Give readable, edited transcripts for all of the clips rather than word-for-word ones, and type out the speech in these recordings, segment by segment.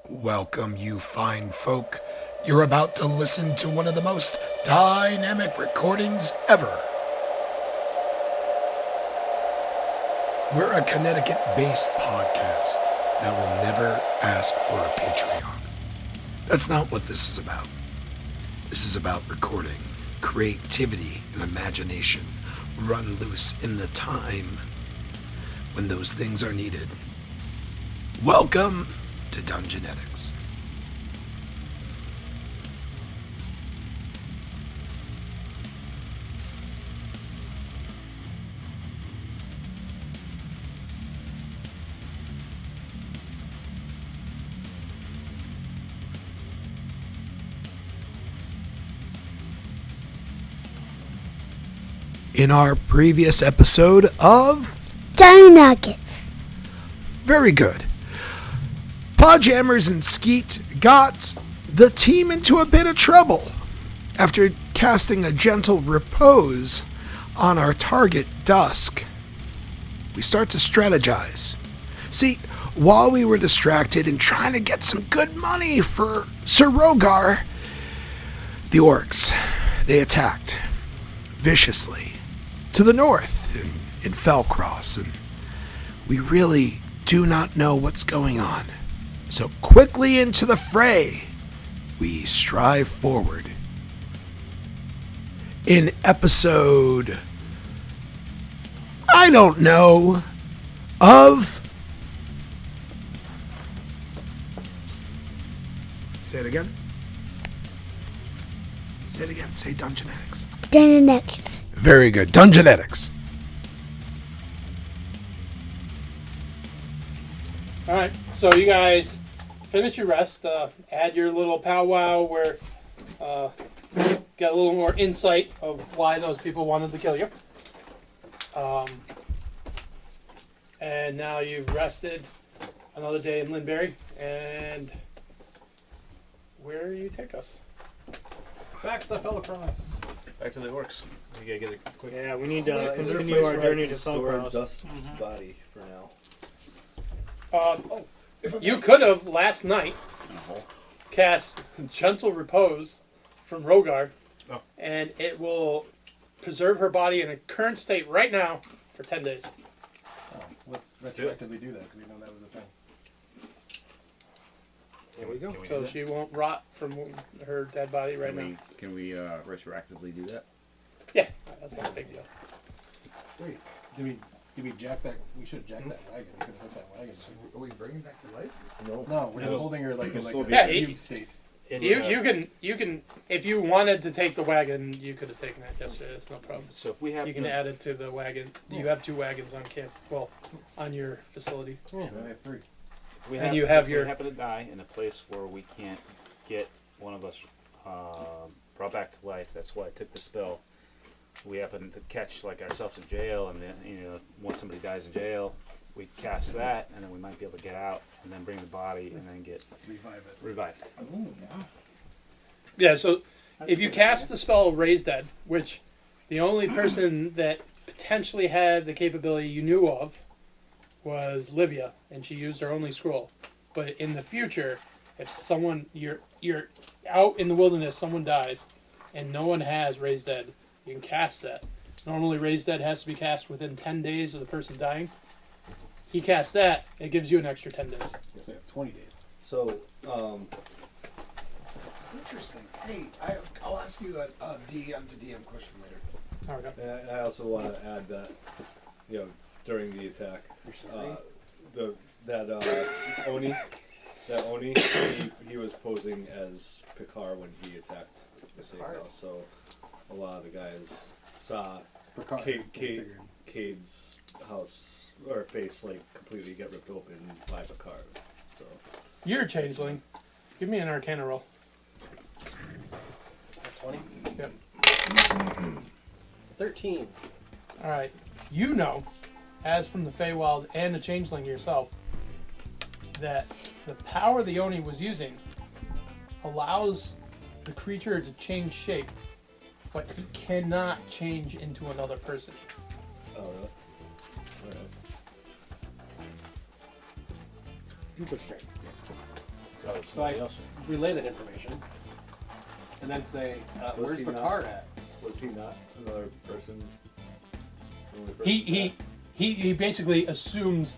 Welcome, you fine folk. You're about to listen to one of the most dynamic recordings ever. We're a Connecticut-based podcast that will never ask for a Patreon. That's not what this is about. This is about recording, creativity, and imagination run loose in the time when those things are needed. Welcome to Dungeonetics. In our previous episode of Nuggets. Very good. Podjammers and Skeet got the team into a bit of trouble after casting a gentle repose on our target, Dusk. We start to strategize. See, while we were distracted and trying to get some good money for Sir Rogar, the orcs, they attacked viciously to the north in Fellcross, and we really do not know what's going on. So quickly into the fray, we strive forward. In episode, I don't know, of... Say it again. Say it again. Say Dungeonetics. Dungeonetics. Very good. Dungeonetics. Alright, so you guys finish your rest, add your little powwow where get a little more insight of why those people wanted to kill you. And now you've rested another day in Lindberry, and where you take us? Back to the Fellcross. Back to the orcs. We gotta get a quick. Yeah, we need to continue our journey to Fellcross. Dust's body for now. You could have last night cast Gentle Repose from Rogar, and it will preserve her body in a current state right now for 10 days. Oh, let's retroactively do that because we know that was a thing. There we go. So she won't rot from her dead body right now. Can we retroactively do that? Yeah, that's not a big deal. Wait, did we jack that? We should have jacked that wagon. We could have hit that wagon. Are we bringing back to life? No, we're just holding her like in a Yeah, fugue state. You can if you wanted to take the wagon, you could have taken it yesterday. That's no problem. So if we have, You can add it to the wagon. You have 2 wagons on camp. Well, on your facility. Yeah, I have 3. if we and have, you have if your- we happen to die in a place where we can't get one of us brought back to life. That's why I took the spell. We happen to catch like ourselves in jail, and then once somebody dies in jail, we cast that, and then we might be able to get out, and then bring the body, and then get revived. Yeah. So if you cast the spell Raise Dead, which the only person that potentially had the capability you knew of was Livia, and she used her only scroll. But in the future, if someone you're out in the wilderness, someone dies, and no one has Raise Dead, you can cast that. Normally, Raise Dead has to be cast within 10 days of the person dying. He casts that, it gives you an extra 10 days. So we have 20 days. So, Interesting. Hey, I'll ask you a DM to DM question later. There we go. and I also want to add that, during the attack, Oni, he was posing as Picard when he attacked the safe house. So, a lot of the guys saw Cade's house or face completely get ripped open by Picard. So You're a changeling. Give me an Arcana roll. 20? Yep. 13. All right. You know, as from the Fey Wild and the changeling yourself, that the power the Oni was using allows the creature to change shape, but he cannot change into another person. Oh, really? Alright. Interesting. So I relay that information, and then say, "Where's he Picard at?" Was he not another person? He basically assumes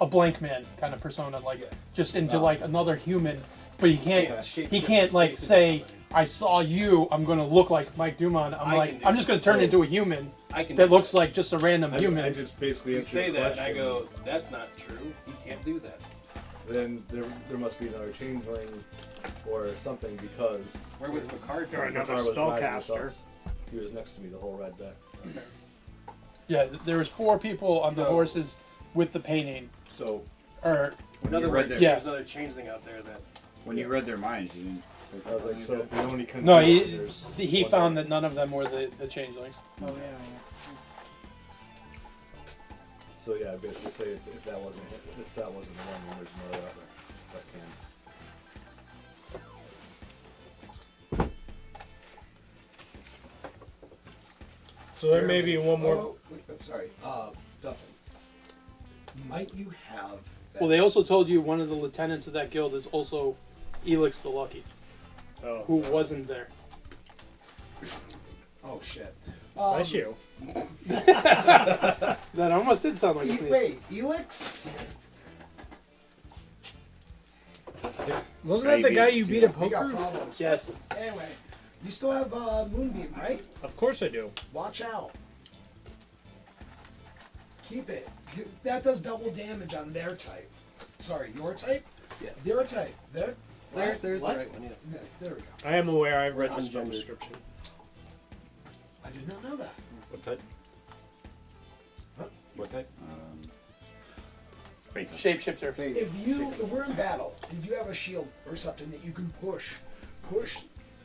a blank man kind of persona, like just into like another human, but he can't like say, "I saw you. I'm going to look like Mike Dumont." I'm just going to turn into a human that looks like just a random human. I just basically You answer say your that, and question. I go, "That's not true. You can't do that." Then there must be another changeling or something because Where was Picard? Or another Picard was riding with spellcaster. us. He was next to me the whole ride back. Yeah, there was 4 people on the So- horses with the painting. So Or In other You read words, that- there's another changeling out there that's. When you read their minds, you didn't. I was like, so if we only can. no, there's he one found there. that none of them were the changelings. Oh yeah. So yeah, basically say if that wasn't the one, then there's another out there that can. So there may be one more. Oh, I'm sorry. Duffin. Might you have... that- Well, they also told you one of the lieutenants of that guild is also Elix the Lucky, Oh, who wasn't there. Oh, shit. that's you. That almost did sound like a sneeze. Wait, Elix? Wasn't that the guy you beat at We got poker? problems. Yes. Anyway, you still have Moonbeam, right? Of course I do. Watch out. Keep it. That does double damage on their type. Sorry, your type? Yes. Zero type. There's the right one. Yeah. Yeah, there we go. I am aware. I've read the spell Ungendered. description. I did not know that. What type? Huh? What type? Shapeshifter. If we're in battle and you have a shield or something that you can push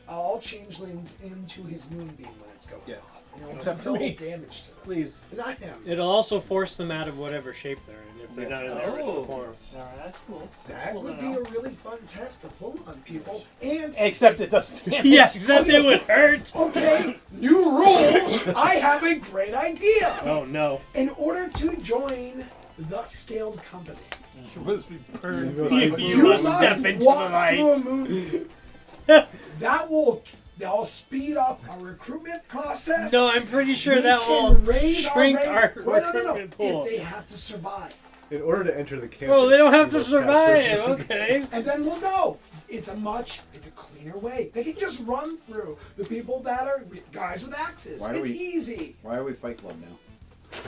all changelings into his moonbeam when it's going Yes. off. You know, Except for double me. damage to them. Please. Not him. It'll also force them out of whatever shape they're in if they're Yes. not in their original Oh. form. Alright, that's cool. That would be a really fun test to pull on people. And Except it doesn't damage. Yeah, except it would hurt. okay, new rule. I have a great idea. Oh no. In order to join the scaled company, You must be burned. You must step into the walk light. through a moonbeam. That'll speed up our recruitment process. No, I'm pretty sure We that can will raise shrink rate. our Well, no. recruitment pool. If they have to survive. In order to enter the campus. Oh, they don't have you to must pass survive. through- Okay. And then we'll know. It's a cleaner way. They can just run through the people that are guys with axes. Why do It's we- easy. Why are we Fight Club now?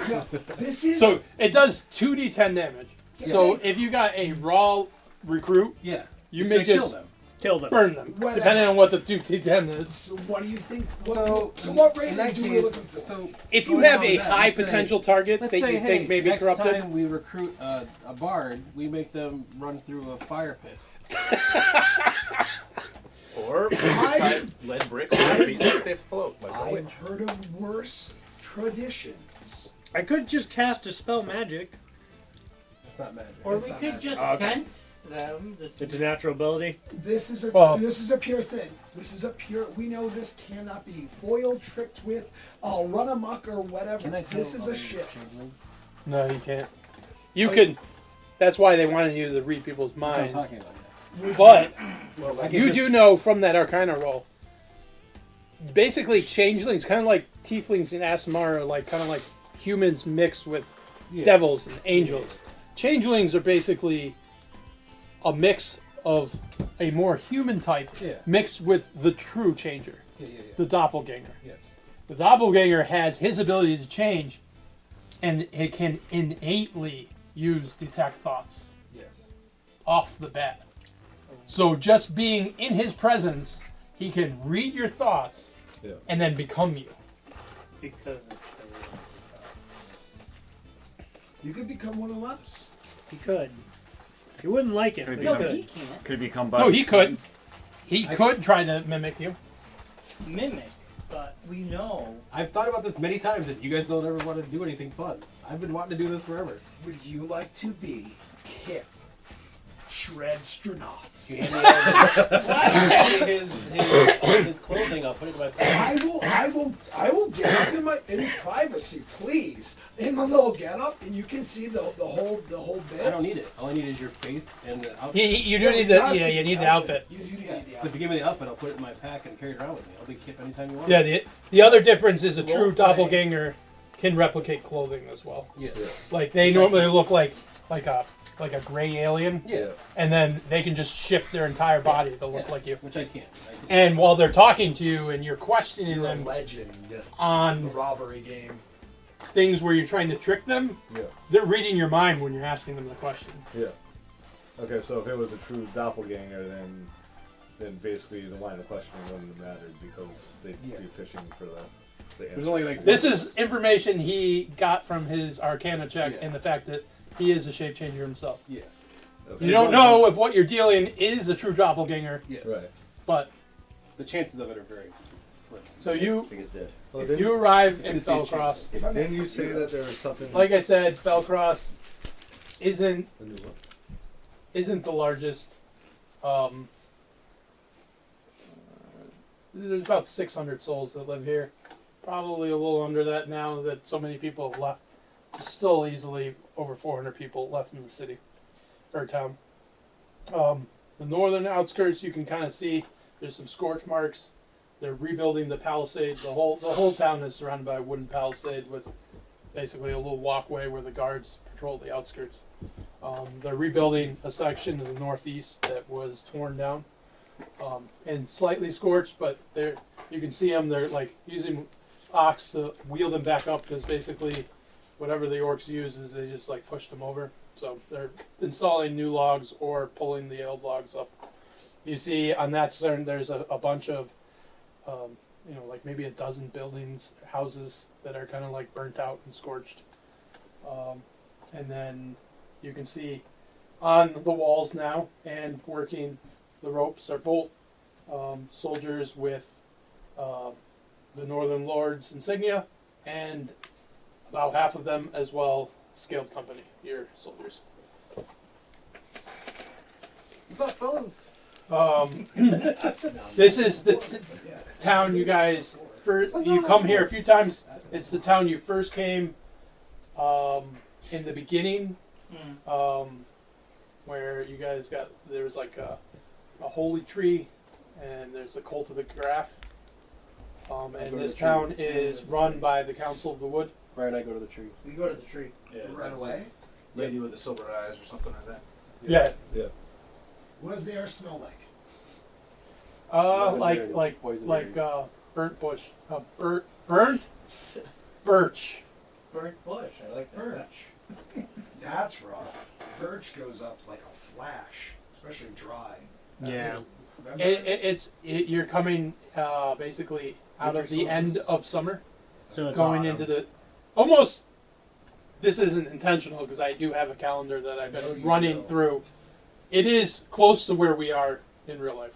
No, this is So it does 2d10 damage. So if you got a raw recruit, Yeah. you It's may gonna kill just them. Kill them. burn them, Whatever. depending on what the 2d10 is. So what do you think? So What in rating that do we case, looking for? so If you going have on a that, high let's say- potential target let's that say, you think hey, may be next corrupted, time we recruit a bard, we make them run through a fire pit. Or I- lead bricks on their feet that they float like a I've witch. heard of worse traditions. I could just cast a spell magic. That's not magic. Or That's we not could magic. just sense them. It's a natural ability. This is a Well- this is a pure thing. This is a pure. We know this cannot be foiled, tricked with, run amok or whatever. Can I tell This is a other shit. changelings? no, you can't. You could. That's why they wanted you to read people's That's what I'm minds. talking about. But Well, I can you just- do know from that Arcana roll. Basically, changelings, kind of like tieflings in Asmar, are like kind of like humans mixed with Yeah. devils and angels. Changelings are basically a mix of a more human type Yeah. mixed with the true changer, Yeah. the doppelganger. Yes. The doppelganger has his ability to change, and it can innately use detect thoughts Yes. off the bat. So just being in his presence, he can read your thoughts Yeah. and then become you. Because it's You could become one of us. He could. He wouldn't like it, Could but be he no, done. but could. he can't Could become No, he could. He could try to mimic you. mimic, but we know. I've thought about this many times, and you guys don't ever want to do anything fun. I've been wanting to do this forever. Would you like to be Kip, Shredstronaut. You hand me his clothing. I'll put it in my pack. I will get up in privacy, please, in my little get up, and you can see the whole bit. I don't need it. All I need is your face and the outfit. You do need the you need the outfit. You do need the outfit. So if you give me the outfit, I'll put it in my pack and carry it around with me. I'll be Kip anytime you want. Yeah, the other difference is a true doppelganger can replicate clothing as well. Yes. Like they normally look like a gray alien. Yeah. And then they can just shift their entire body to look like you. Which I can't. And while they're talking to you and you're questioning You're a them legend on the robbery game. things where you're trying to trick them, Yeah. they're reading your mind when you're asking them the question. Yeah. Okay, so if it was a true doppelganger, then basically the line of questioning wouldn't have mattered because they'd be fishing for the There's answer. only like This is information he got from his Arcana check Yeah. and the fact that he is a shape changer himself. Yeah. Okay. You don't know if what you're dealing is a true doppelganger, Yes. Right. but The chances of it are very slim. so you I think it's dead. Well, you arrive in It's the Fellcross. If I may, Didn't you say that there was something? Like I said, Fellcross isn't The new one? the largest. There's about 600 souls that live here. Probably a little under that now that so many people have left. Still easily over 400 people left in the city or town. The northern outskirts, you can kind of see there's some scorch marks. They're rebuilding the palisades. The whole town is surrounded by a wooden palisade with basically a little walkway where the guards patrol the outskirts. They're rebuilding a section in the northeast that was torn down and slightly scorched, but you can see them. They're like using ox to wheel them back up because basically whatever the orcs use is they just like push them over. So they're installing new logs or pulling the old logs up. You see on that side there's a bunch of like maybe a dozen buildings, houses that are kind of like burnt out and scorched. And then you can see on the walls now and working the ropes are both soldiers with the Northern Lord's insignia, and about half of them as well scaled company, your soldiers. What's up, fellas? This is the town you guys you come here a few times. It's the town you first came in the beginning, where you guys there was like a holy tree, and there's the cult of the Graph. And this town is run by the Council of the Wood. Brian and I go to the tree. We go to the tree. right away. Lady with the silver eyes or something like that. Yeah. What does the air smell like? Like Poison burnt bush, burnt birch. Burnt bush. I like that. Birch. That's rough. Birch goes up like a flash, especially dry. Yeah. Remember? You're coming basically out of the end of summer, so it's going into the almost. This isn't intentional because I do have a calendar that I've been running through. It is close to where we are in real life.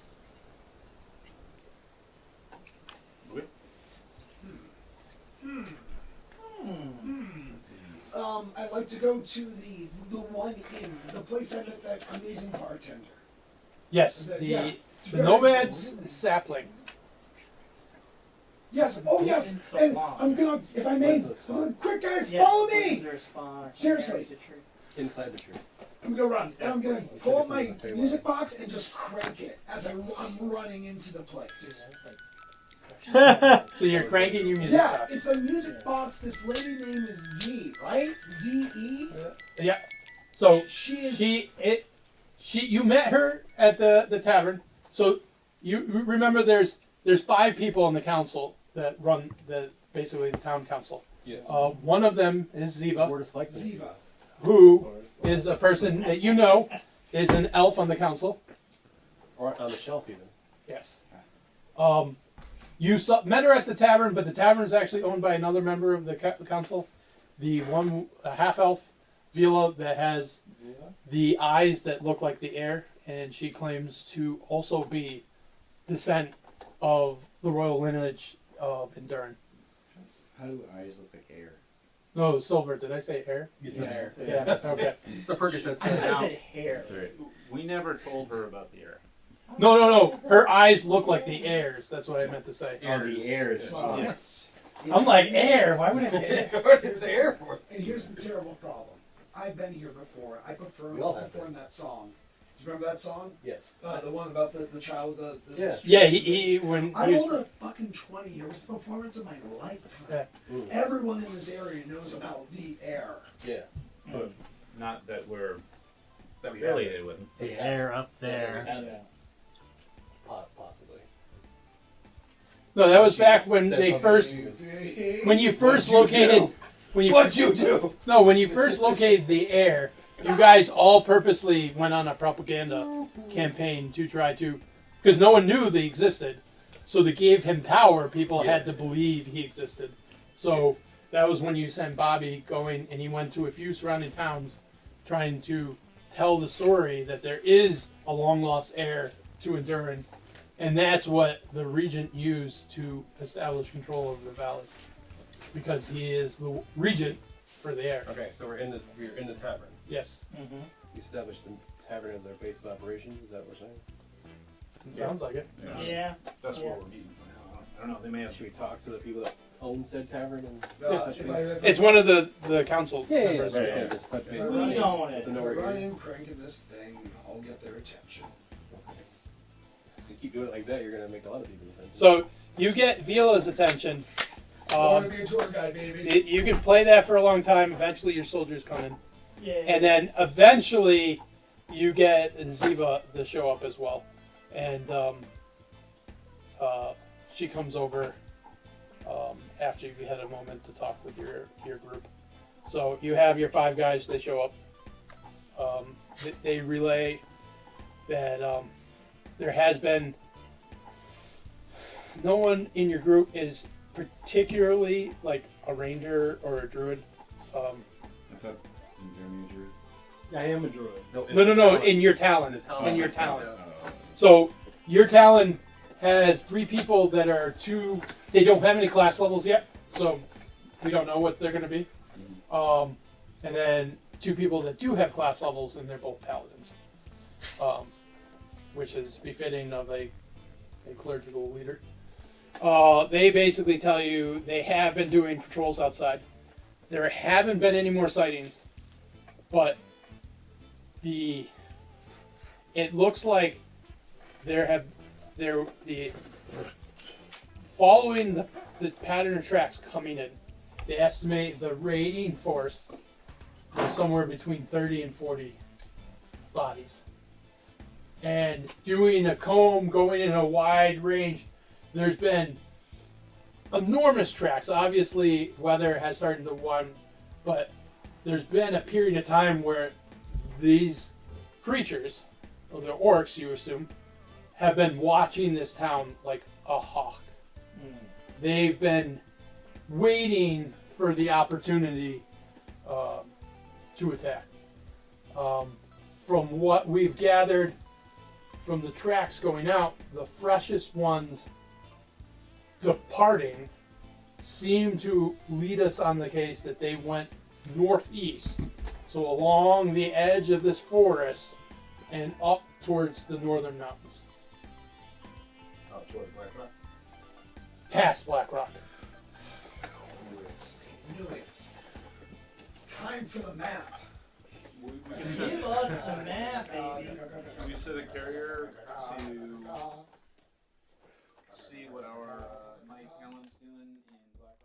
I'd like to go to the one inn, the place I met that amazing bartender. Yes, the Nomad's Sapling. Yes. Oh yes. And I'm gonna, if I may, quick guys, follow me. Seriously. Inside the tree. I'm gonna run. And I'm gonna pull up my music box and just crank it as I'm running into the place. So you're cranking your music Yeah, box. it's a music box. This lady name is Z, right? Z-E? Yeah. So She you met her at the tavern. So you remember there's 5 people in the council that run basically the town council. Yeah. One of them is Ziva, Ziva. who is a person that you know is an elf on the council. Or on the shelf even. Yes. You met her at the tavern, but the tavern is actually owned by another member of the council. The one half elf, Vila, that has the eyes that look like the air, and she claims to also be descent of the royal lineage of Endurin. How do eyes look like air? No, silver. Did I say air? You said hair. Yeah. Okay. It's a Percocet. I said hair. That's right. We never told her about the air. No. Her eyes look like the airs. That's what I meant to say. Oh, the airs. Yes. I'm like, air? Why would I say air? What is the air for? And here's the terrible problem. I've been here before. I We all have performed that song. Do you remember that song? Yes. The one about the child with the Yeah. Yeah, he when I he rolled was, a fucking 20. It was the performance of my lifetime. Yeah. Everyone in this area knows about the air. Yeah. But not that we're That we affiliated with them. The air up there. Possibly. no, that was back when Said they something first stupid. when you first located when you What'd you do? No, when you first located the air, you guys all purposely went on a propaganda campaign to try to, because no one knew they existed. So to give him power, people had to believe he existed. So that was when you sent Bobby going, and he went to a few surrounding towns trying to tell the story that there is a long lost heir to Endurin. And that's what the regent used to establish control over the valley. Because he is the regent for the air. Okay, so we're in the tavern. Yes. You established the tavern as our base of operations. Is that what we're saying? It sounds like it. Yeah. That's what we're meeting for now. I don't know. They may have. Should we talk to the people that own said tavern and touch if base? It's one of the council members. Yeah, Yeah. just touch base. We're We own Let it. them know we're here. running, cranking this thing, I'll get their attention. So you keep doing it like that, you're gonna make a lot of people attention. So you get Vila's attention. I want to be a tour guide, baby. You can play that for a long time. Eventually, your soldiers come in, Yeah. and then eventually, you get Ziva to show up as well, and she comes over after you've had a moment to talk with your group. So you have your 5 guys. They show up. They relay that there has been no one in your group is particularly like a ranger or a druid. I thought Jeremy a druid. I am a druid. No, in your talent. The In your talent. talent. So your talent has 3 people that are they don't have any class levels yet, so we don't know what they're going to be. And then 2 people that do have class levels, and they're both paladins, which is befitting of a clerical leader. They basically tell you they have been doing patrols outside. There haven't been any more sightings, but it looks like following the pattern of tracks coming in. They estimate the raiding force is somewhere between 30 and 40 bodies. And doing a comb, going in a wide range, there's been enormous tracks. Obviously, weather has started to one, but there's been a period of time where these creatures, or the orcs, you assume, have been watching this town like a hawk. They've been waiting for the opportunity to attack. From what we've gathered from the tracks going out, the freshest ones departing seem to lead us on the case that they went northeast, so along the edge of this forest and up towards the northern mountains, Towards Black Rock. past Black Rock. Knew it. It's time for the map. Give us the map, baby. We sent a carrier to see what our Mike Allen's doing in Black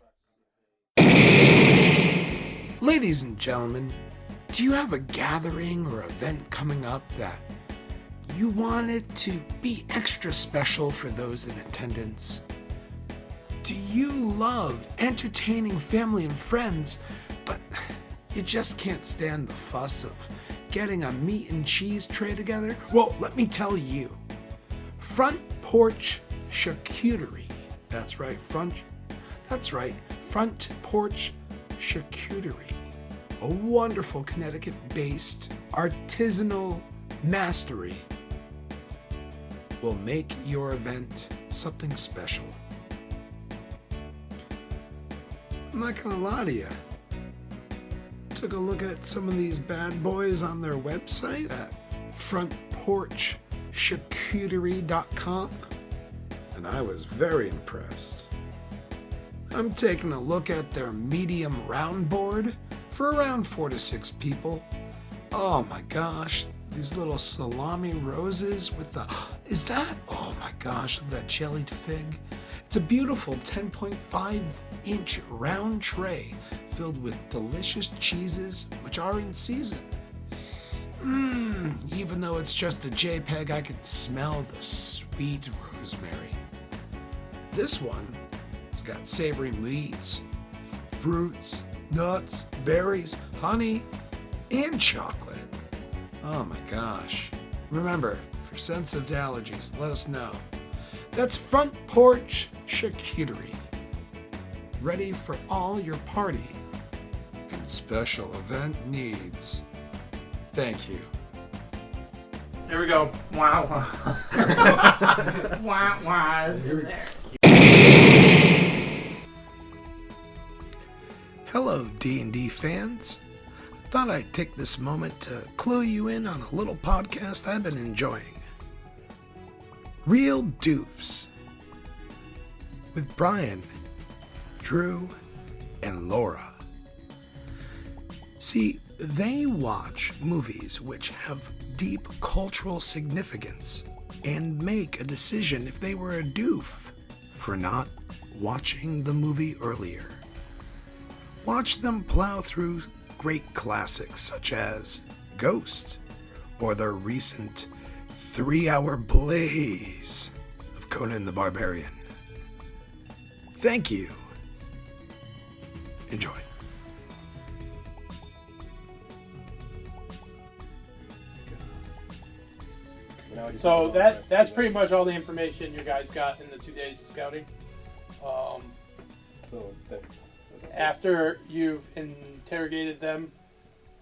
Rock. Ladies and gentlemen, do you have a gathering or event coming up that you want it to be extra special for those in attendance? Do you love entertaining family and friends, but you just can't stand the fuss of getting a meat and cheese tray together? Well, let me tell you. Front Porch Charcuterie. That's right, Front Porch Charcuterie. A wonderful Connecticut-based artisanal mastery will make your event something special. I'm not gonna lie to you. Took a look at some of these bad boys on their website at frontporchcharcuterie.com, and I was very impressed. I'm taking a look at their medium round board for around 4 to 6 people. Oh my gosh, these little salami roses with the... Is that? Oh my gosh, look at that jellied fig. It's a beautiful 10.5-inch round tray filled with delicious cheeses which are in season. Even though it's just a JPEG, I can smell the sweet rosemary. This one, it's got savory meats, fruits, nuts, berries, honey, and chocolate. Oh my gosh. Remember, for sensitive to allergies, let us know. That's Front Porch Charcuterie. Ready for all your party and special event needs. Thank you. Here we go. Wow. Wow, wow, is in there. Hello, D&D fans. I thought I'd take this moment to clue you in on a little podcast I've been enjoying. Real Doofs. With Brian, Drew, and Laura. See, they watch movies which have deep cultural significance and make a decision if they were a doof for not watching the movie earlier. Watch them plow through great classics such as Ghost or the recent 3-hour blaze of Conan the Barbarian. Thank you. Enjoy. So that's pretty much all the information you guys got in the 2 days of scouting. So that's After you've interrogated them,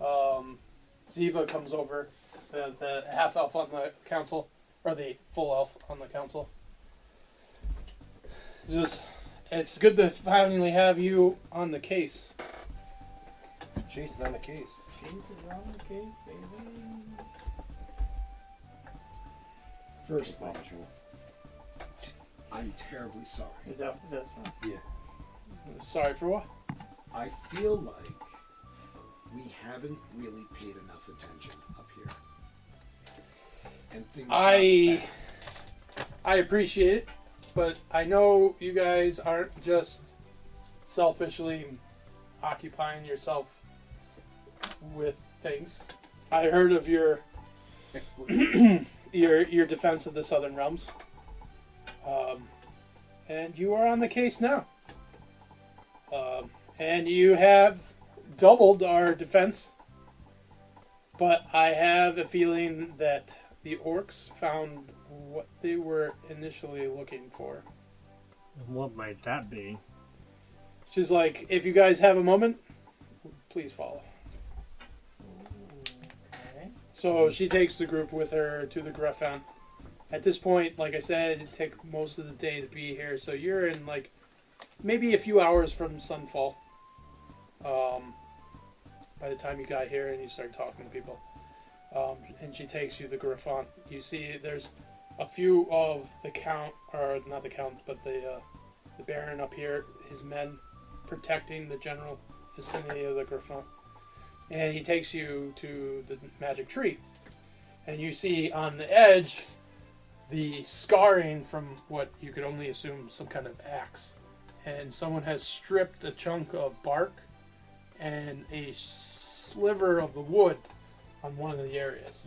Ziva comes over, the half elf on the council, or the full elf on the council. It's good to finally have you on the case. Chase is on the case. Chase is on the case, baby. Firstly, I'm terribly sorry. Is that one? Yeah. Sorry for what? I feel like we haven't really paid enough attention up here. And things I appreciate it, but I know you guys aren't just selfishly occupying yourself with things. I heard of your your defense of the Southern Realms, and you are on the case now. And you have doubled our defense, but I have a feeling that the orcs found what they were initially looking for. What might that be? She's like, if you guys have a moment, please follow. Okay. So she takes the group with her to the Griffin. At this point, like I said, it'd take most of the day to be here, so you're in like maybe a few hours from sunfall. By the time you got here and you start talking to people. And she takes you to the Griffin. You see there's a few of the count, or not the count, but the Baron up here, his men protecting the general vicinity of the Griffin. And he takes you to the magic tree. And you see on the edge the scarring from what you could only assume some kind of axe. And someone has stripped a chunk of bark and a sliver of the wood on one of the areas.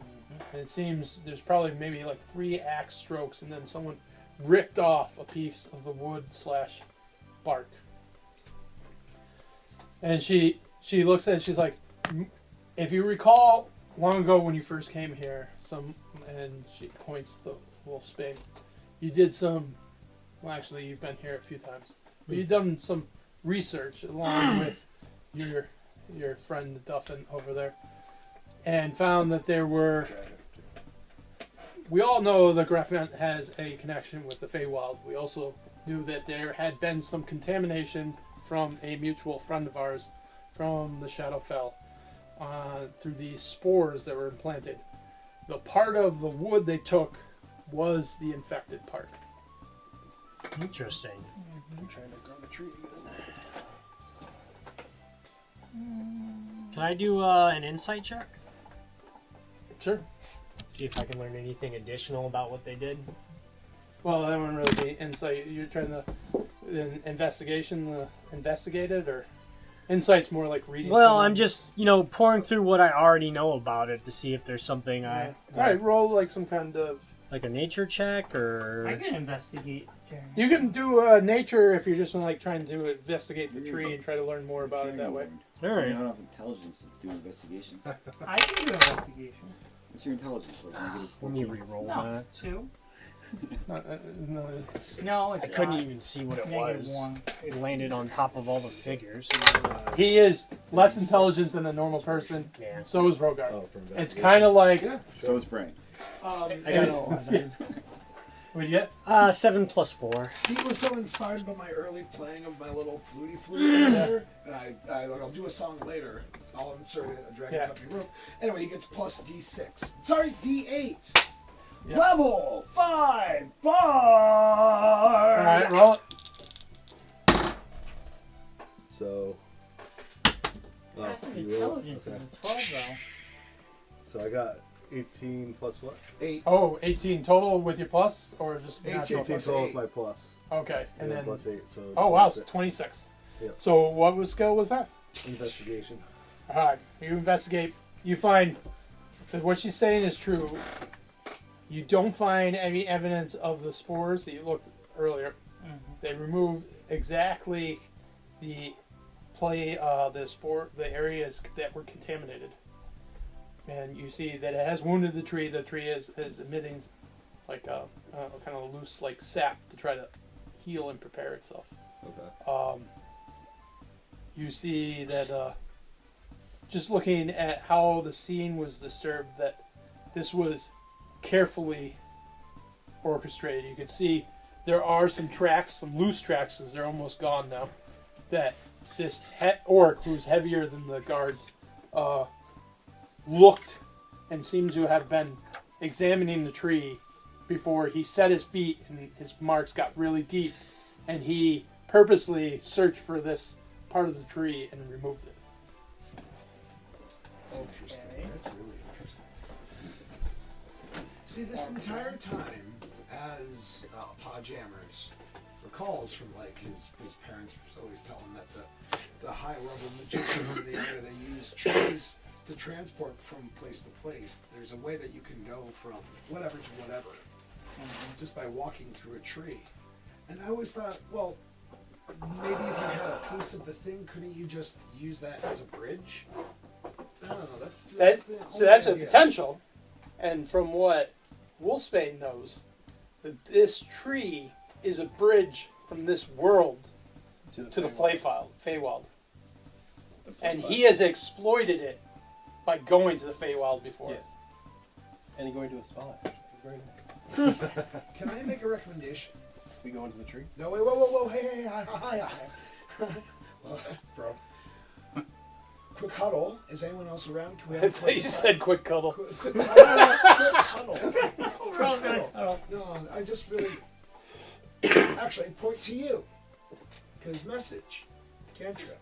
And it seems there's probably maybe like 3 axe strokes, and then someone ripped off a piece of the wood / bark. And she looks at it, she's like, if you recall long ago when you first came here, and she points the little spade, you did some, well actually you've been here a few times, but you've done some research along with your friend Duffin over there, and found that there were... We all know the Griffin has a connection with the Fey Wild. We also knew that there had been some contamination from a mutual friend of ours from the Shadowfell through these spores that were implanted. the part of the wood they took was the infected part. Interesting. I'm trying to grow the tree again. Can I do an insight check? Sure. See if I can learn anything additional about what they did. Well, that wouldn't really be insight. You're trying to investigate it, or insight's more like reading. Well, someone. I'm just, pouring through what I already know about it to see if there's something All right, roll like some kind of. like a nature check or. I can investigate, Jeremy. You can do nature if you're just like trying to investigate the tree and try to learn more about it that way. All You right. don't have intelligence to do investigations. I can do investigation. What's your intelligence? Like negative Let me 14? re-roll No, that. 2. No, No, I it's couldn't not. even see what it Negative was. 1. It landed on top of all the figures. he is less intelligent than a normal person. Yeah. So is Rogar. Oh, for It's investigation. kind of like. So is brain. I got 11. What'd you get? 7 plus 4. Steve was so inspired by my early playing of my little fluty flute there, and I'll do a song later. I'll insert a Dragon Company room. Anyway, he gets plus D6. Sorry, D8. Yep. Level 5 bar. All right, roll it. So. Passive you roll? intelligence Okay. is a 12, though. So I got 18 plus what? 8. Oh, 18 total with your plus, or just 18 natural? 18 plus total 8. with my plus. Okay, and then then. plus 8, so. Oh wow, 26. 26. Yep. So what skill was that? Investigation. All right, you investigate. You find that what she's saying is true. You don't find any evidence of the spores that you looked earlier. They removed exactly the the areas that were contaminated, and you see that it has wounded the tree. The tree is emitting like a kind of loose like sap to try to heal and prepare itself. Okay. You see that just looking at how the scene was disturbed, that this was carefully orchestrated. You can see there are some tracks, some loose tracks, because they're almost gone now, that this orc, who's heavier than the guards, looked and seemed to have been examining the tree before he set his feet and his marks got really deep, and he purposely searched for this part of the tree and removed it. That's interesting. That's really interesting. See, this entire time, as Podjammers recalls from like his parents were always telling him that the high level magicians in the area, they use trees to transport from place to place. There's a way that you can go from whatever to whatever just by walking through a tree. And I always thought, well, maybe if you had a piece of the thing, couldn't you just use that as a bridge? I don't know. That's a idea. potential. And from what Wolfsbane knows, that this tree is a bridge from this world to the Fey Wild. And he has exploited it by going to the Fey Wild before. Yeah. And going to a spell action. Very nice. Can I make a recommendation? We go into the tree? No, wait, whoa, hey, hi. Bro. Quick huddle. Is anyone else around? Can we have I a thought quick you said quick cuddle. Quick huddle. Quick huddle. No, I just really... Actually, point to you. Because message. Cantrip.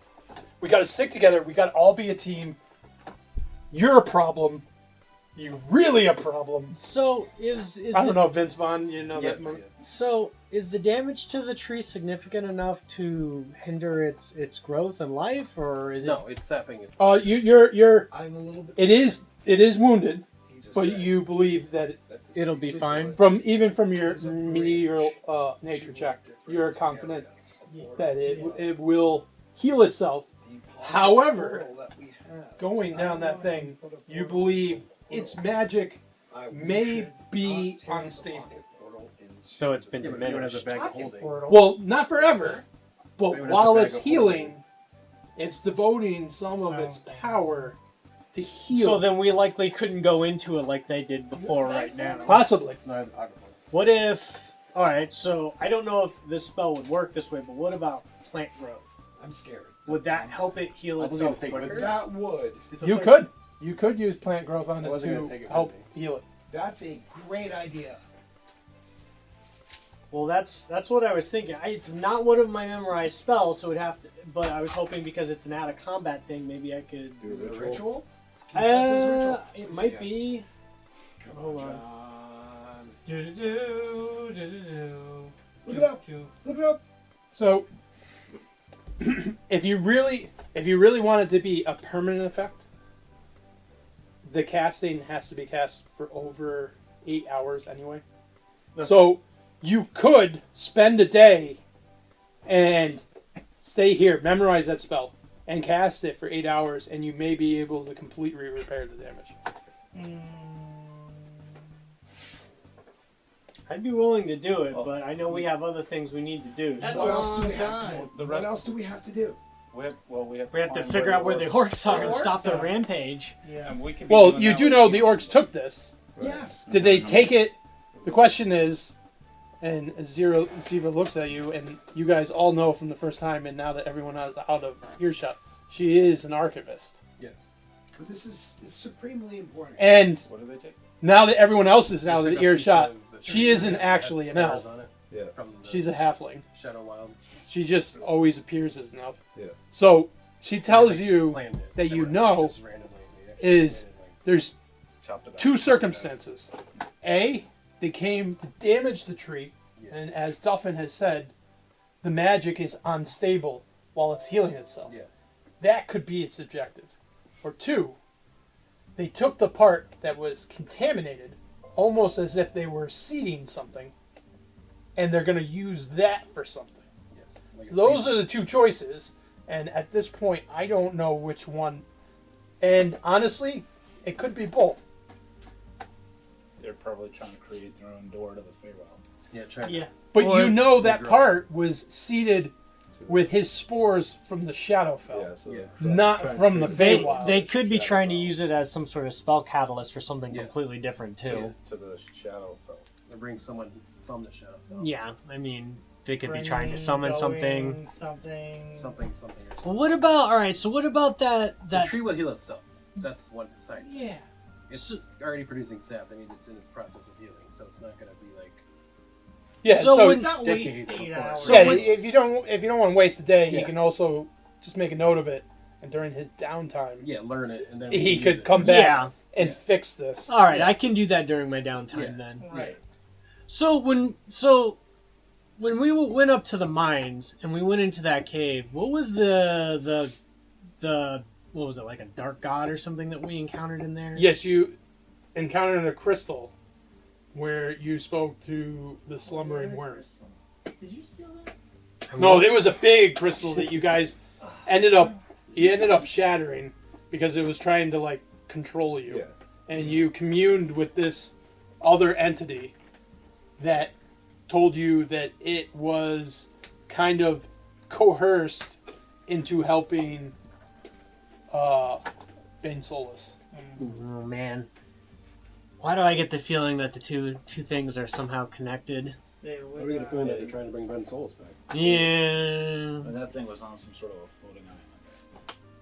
We got to stick together. We got to all be a team. You're a problem. You're really a problem. So is I don't know, Vince Vaughn. You know Yes, that. yes. So is the damage to the tree significant enough to hinder its growth and life, or is it? No, it's sapping. It's You're. I'm a little bit... It is wounded, He just but said you believe that that this It'll be secret fine? from your is a medieval bridge nature to a check, different you're confident area. that it will heal itself. The However, portal that we have. Going down that thing, you believe its magic may be unstable. So it's been Yeah, but if anyone has a diminished. bag of holding. Well, not forever, but Anyone has while a bag it's of healing, it's devoting some of its power to heal. So then we likely couldn't go into it like they did before right now. Possibly. No, I have a pocket holding. What if... Alright, so I don't know if this spell would work this way, but what about plant growth? I'm scared. Would that help it heal I was itself gonna take it with quicker? me. That would. It's a You thing. could. You could use plant growth on I it wasn't to gonna take it with help me. heal it. That's a great idea. Well, that's what I was thinking. It's not one of my memorized spells, so it'd have to. But I was hoping because it's an out of combat thing, maybe I could. Is it a ritual? Can you cast this ritual? It Let's might see, be. Come Hold on, on. John. Do-do-do, Look it up. do-do. Look it up. So, if you really want it to be a permanent effect, the casting has to be cast for over 8 hours anyway. So you could spend a day and stay here, memorize that spell, and cast it for 8 hours, and you may be able to completely repair the damage. I'd be willing to do it, but I know we have other things we need to do. That's What a else do long we have to time. do? What else do we have to do? We have We have to find figure out where the orcs are and orcs stop their are. rampage. Yeah. And we could be Well, doing you that do with know the orcs took this. Yes. Did they take it? The question is, and Ziva looks at you, and you guys all know from the first time, and now that everyone is out of earshot, she is an archivist. Yes. But this is supremely important. And What do they take? now that everyone else is out of Took the a earshot, piece of the she tree isn't that had actually an elf. spells on it Yeah. From the She's a halfling. Shadow Wild. She just always appears as an elf. Yeah. So she tells you Planned it. that They you were know just randomly. is there's Chopped it up. two circumstances. A, they came to damage the tree, and as Duffin has said, the magic is unstable while it's healing itself. Yeah. That could be its objective. Or two, they took the part that was contaminated, almost as if they were seeding something, and they're going to use that for something. Yes. Like a Those seed. are the two choices, and at this point, I don't know which one. And honestly, it could be both. They're probably trying to create their own door to the Fey Wild. Yeah. Try. Yeah. But Or- you know that grow. part was seeded with his spores from the Shadowfell, Yeah. So Yeah. not try and from the create- Feywild. They could be Shadow trying to Wild. use it as some sort of spell catalyst for something Yes. completely different too. To the Shadow Fell. Or bring someone from the Shadow. Yeah, I mean, they could be Bring, trying to summon going, something. Something. Something. Well, what about so? What about that? The tree will heal itself. That's one side. Yeah. It's already producing sap. That means it's in its process of healing, so it's not going to be like. yeah, So so, when- It's not decades wasting before. hours. So yeah, when- if you don't want to waste a day, he Yeah. can also just make a note of it, and during his downtime, Yeah, learn it, and then he use could it. come back Yeah. and Yeah. fix this. All right, I can do that during my downtime Yeah. then. Right. So when we went up to the mines and we went into that cave, what was the what was it, like a dark god or something that we encountered in there? Yes, you encountered a crystal where you spoke to the slumbering worm. Did you steal that? No, it was a big crystal that you guys ended up shattering because it was trying to like control you. Yeah. And you communed with this other entity that told you that it was kind of coerced into helping Bainsolas. Oh man, why do I get the feeling that the two things are somehow connected? They How are we going to feeling that they're trying to bring Bainsolas back? Yeah. And that thing was on some sort of a floating island.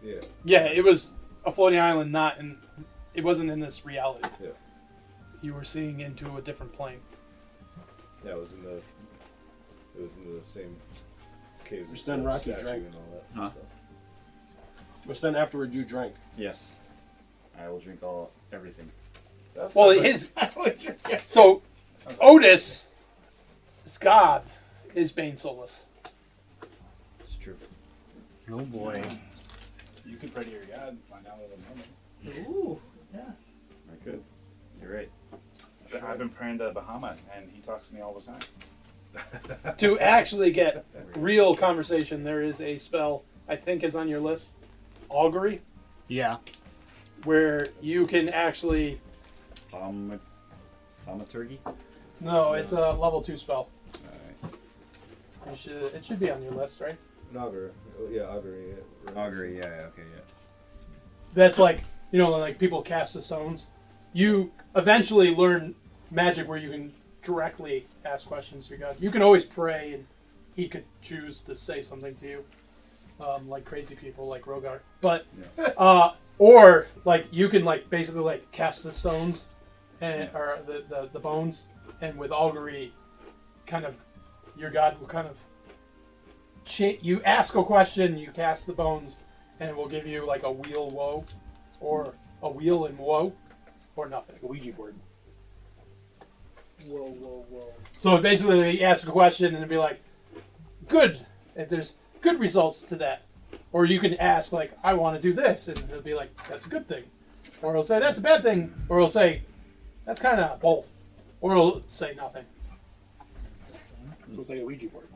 Yeah. Yeah, it was a floating island, it wasn't in this reality. Yeah. You were seeing into a different plane. Yeah. It was in the same caves. Just as done the Rocky statue drank. and all that Huh? stuff. Which then afterward you drank. Yes. I will drink everything. Well, so Otis, his god, is Bainsolas. It's true. Oh boy. You could pray to your god and find out a little more. Ooh. Yeah. I could. You're right. I've been praying to Bahama, and he talks to me all the time. To actually get real conversation, there is a spell I think is on your list, Augury, Yeah. where you can actually. Thaumaturgy? No, it's a level 2 spell. Alright. It should be on your list, right? An augur. Yeah, augury. Yeah. Augury, yeah, okay, yeah. That's like, like people cast the stones. You eventually learn magic where you can directly ask questions to your god. You can always pray and he could choose to say something to you. Like crazy people like Rogar. But, or like you can like basically like cast the stones and or the bones, and with augury, kind of your god will kind of you ask a question, you cast the bones, and it will give you like a wheel woe, or a wheel and woe, or nothing. A Ouija board. Whoa, whoa, whoa. So basically, you ask a question and it'll be like, good. If there's good results to that. Or you can ask, like, I want to do this. And it'll be like, that's a good thing. Or it'll say, that's a bad thing. Or it'll say, that's kind of both. Or it'll say nothing. So it's like a Ouija board.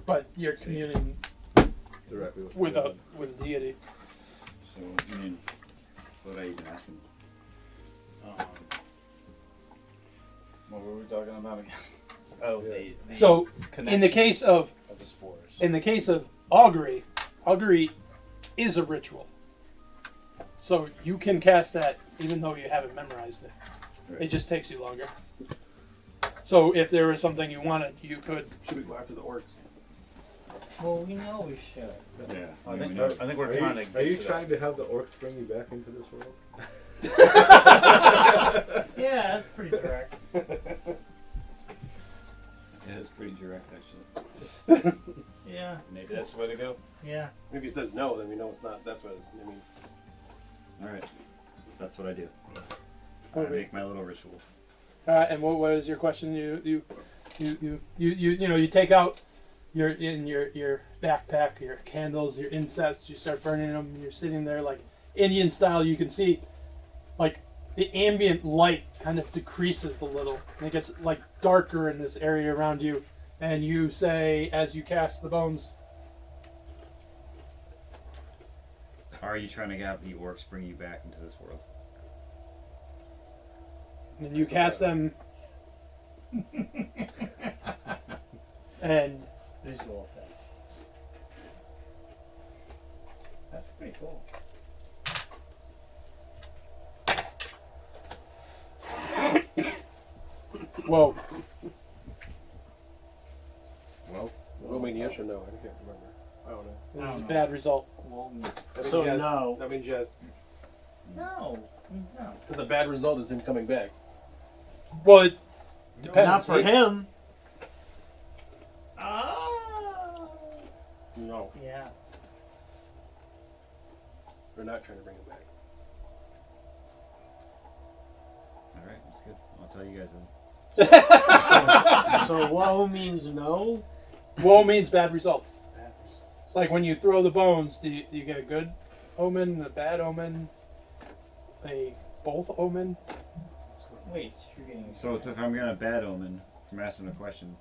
But you're communing Directly with a deity. So, I mean, what are you even asking? What were we talking about again? Oh, the So, in the connection case of the spores. in the case of augury is a ritual. So you can cast that even though you haven't memorized it. Right. It just takes you longer. So if there was something you wanted, you could. Should we go after the orcs? Well, we know we should. Yeah. I think we know. we're trying to. Are you get to trying to have the orcs bring you back into this world? Yeah, that's pretty correct. Yeah, it's pretty direct, actually. Yeah. that. Maybe that's the way to go. Yeah. If he says no, then we know it's not. That's what I mean. Alright. That's what I do. I Okay. make my little ritual. And what is your question? You take out your backpack, your candles, your insets. You start burning them. You're sitting there like Indian style. You can see like the ambient light kind of decreases a little, and it gets like darker in this area around you. And you say, as you cast the bones, Are you trying to have the orcs bring you back into this world? and you cast them, and Visual effects. That's pretty cool. whoa, Well, Well, mean yes or no? I can't remember. I don't know. this is a bad result. Well, That means So yes. no. That means yes. no. Means no. Because the bad result is him coming back. Well, it depends. Not for him. Oh. No, Yeah. we're not trying to bring him back. alright, that's good. I'll tell you guys then. So woe means no. Woe means bad results. Like when you throw the bones, do you get a good omen, a bad omen, a both omen? Wait, so you're getting. So if I'm getting a bad omen from asking a question,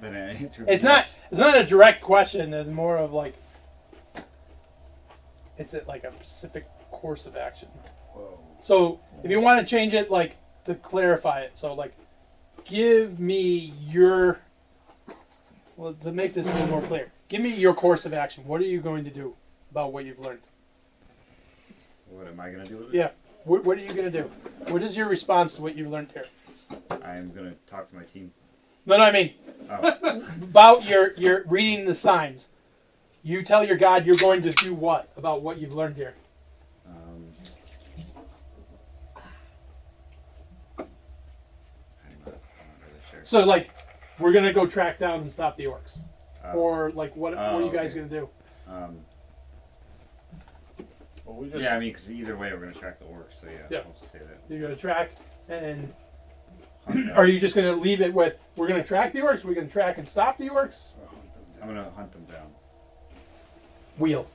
then I answer. It's not a direct question. It's more of like it's like a specific course of action. Whoa. So if you want to change it, like to clarify it, so like give me your. Well, to make this a little more clear, give me your course of action. What are you going to do about what you've learned? What am I gonna do with it? Yeah. What are you going to do? What is your response to what you've learned here? I'm gonna talk to my team. No, I mean Oh, about your reading the signs. You tell your God you're going to do what about what you've learned here? I'm not really sure. So like, we're gonna go track down and stop the orcs, Uh, or like what are you guys okay. gonna do? Well, we just. Yeah, I mean, because either way, we're gonna track the orcs. So yeah, Yeah. I'll just say that. You're gonna track, and Hunt them. are you just gonna leave it with we're gonna track the orcs? We're gonna track and stop the orcs. I'm gonna hunt them down. Wheel,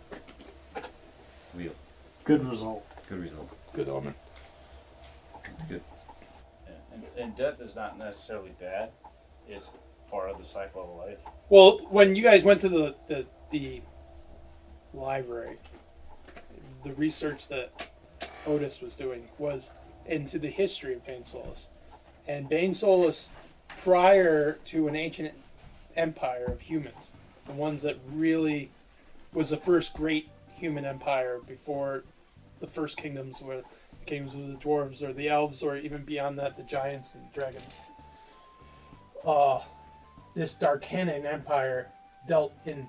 Wheel. Good result. Good result. good omen. It's good. Yeah. And death is not necessarily bad. It's part of the cycle of life. Well, when you guys went to the library, the research that Otis was doing was into the history of Bainsolas. And Bainsolas, prior to an ancient empire of humans, the ones that really was the first great human empire before the first kingdoms were the kingdoms of the dwarves or the elves or even beyond that the giants and dragons. This Darkanan empire dealt in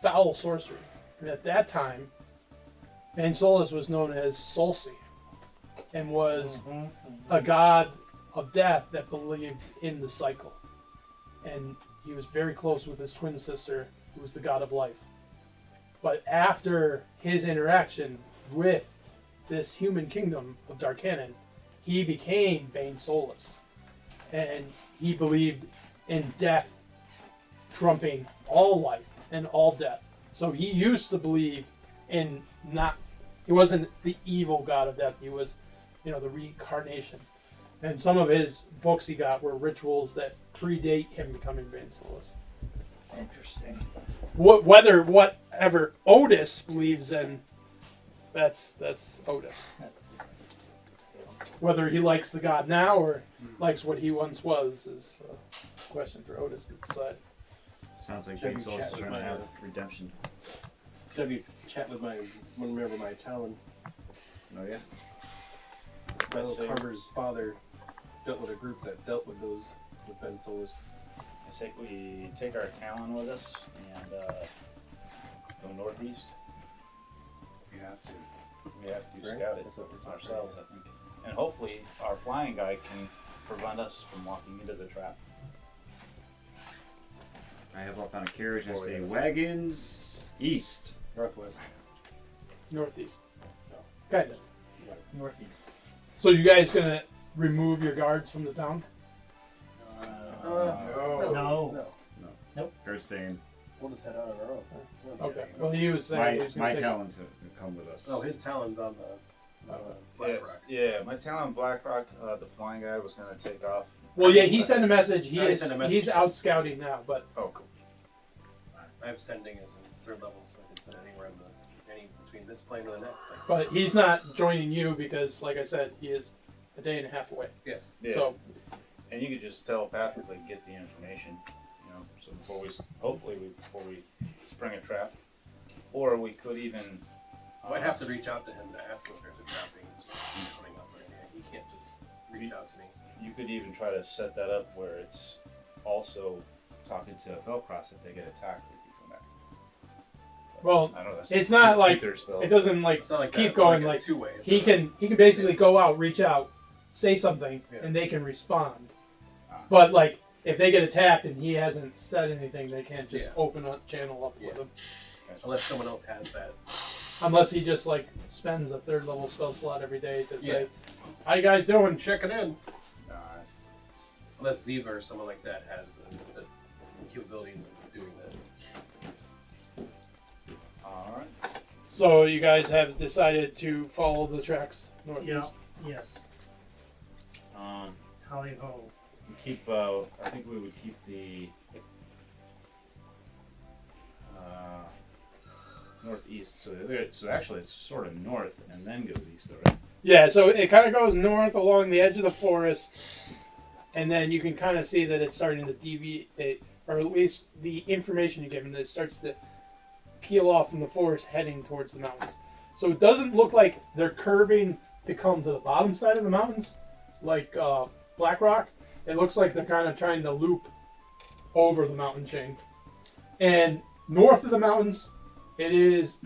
foul sorcery. And at that time, Bainsolas was known as Solsi, and was a god of death that believed in the cycle. And he was very close with his twin sister, who was the god of life. But after his interaction with this human kingdom of Darkanan, he became Bainsolas. And he believed in death trumping all life and all death. So he used to believe in he wasn't the evil god of death, he was, the reincarnation. And some of his books he got were rituals that predate him becoming Bainsolas. Interesting. Whatever Otis believes in, that's Otis. Whether he likes the god now or likes what he once was is a question for Otis to decide. Sounds like Should we Bainsolas chat is with trying to my, have redemption. Should have you chat with one member of my Talon. Oh yeah. My little Carver's father dealt with a group that dealt with those with Bainsolas. I think we take our Talon with us and go northeast. You have to. We have to Right? scout it That's what we're talking ourselves, I think. And hopefully our flying guy can prevent us from walking into the trap. I have up on a carriage and I say wagons east. Northwest. Northeast. Kind of. Northeast. So you guys gonna remove your guards from the town? No. They're saying We'll just head out on our own. Okay. Well, he was saying he my was gonna take. Talon to come with us. Oh, his Talon's on the Black Rock. Yeah, my Talon Blackrock, the flying guy was going to take off. Well, yeah, he sent a message. Oh, he sent a message. He's out scouting now, but Oh, cool. I have sending as a third level, so I can send anywhere any between this plane and the next. but he's not joining you because, like I said, he is a day and a half away. Yeah. So And you could just telepathically get the information, so before we spring a trap, or we could even. I might have to reach out to him to ask him if there's a trap thing coming up or anything. He can't just reach out to me. You could even try to set that up where it's also talking to Fellcross if they get attacked. They can come back. Well, I don't know, that's it's two not like ether spells. it doesn't like It's not like keep that. going. It's Like a two-way. It's he can basically go out, reach out, say something, Yeah. and they can respond. But like if they get attacked and he hasn't said anything, they can't just open a channel up with him. Unless someone else has that. Unless he just like spends a third level spell slot every day to say, Yeah. "How you guys doing?" Check it in. Nice. Unless Ziva or someone like that has the capabilities of doing that. All right. So you guys have decided to follow the tracks northeast. Yes. Tally ho. Keep. I think we would keep the northeast. So actually, it's sort of north and then goes east, though, right? Yeah, so it kind of goes north along the edge of the forest, and then you can kind of see that it's starting to deviate, or at least the information you give, and it starts to peel off from the forest heading towards the mountains. So it doesn't look like they're curving to come to the bottom side of the mountains, like Black Rock. It looks like they're kind of trying to loop over the mountain chain. And north of the mountains, it is,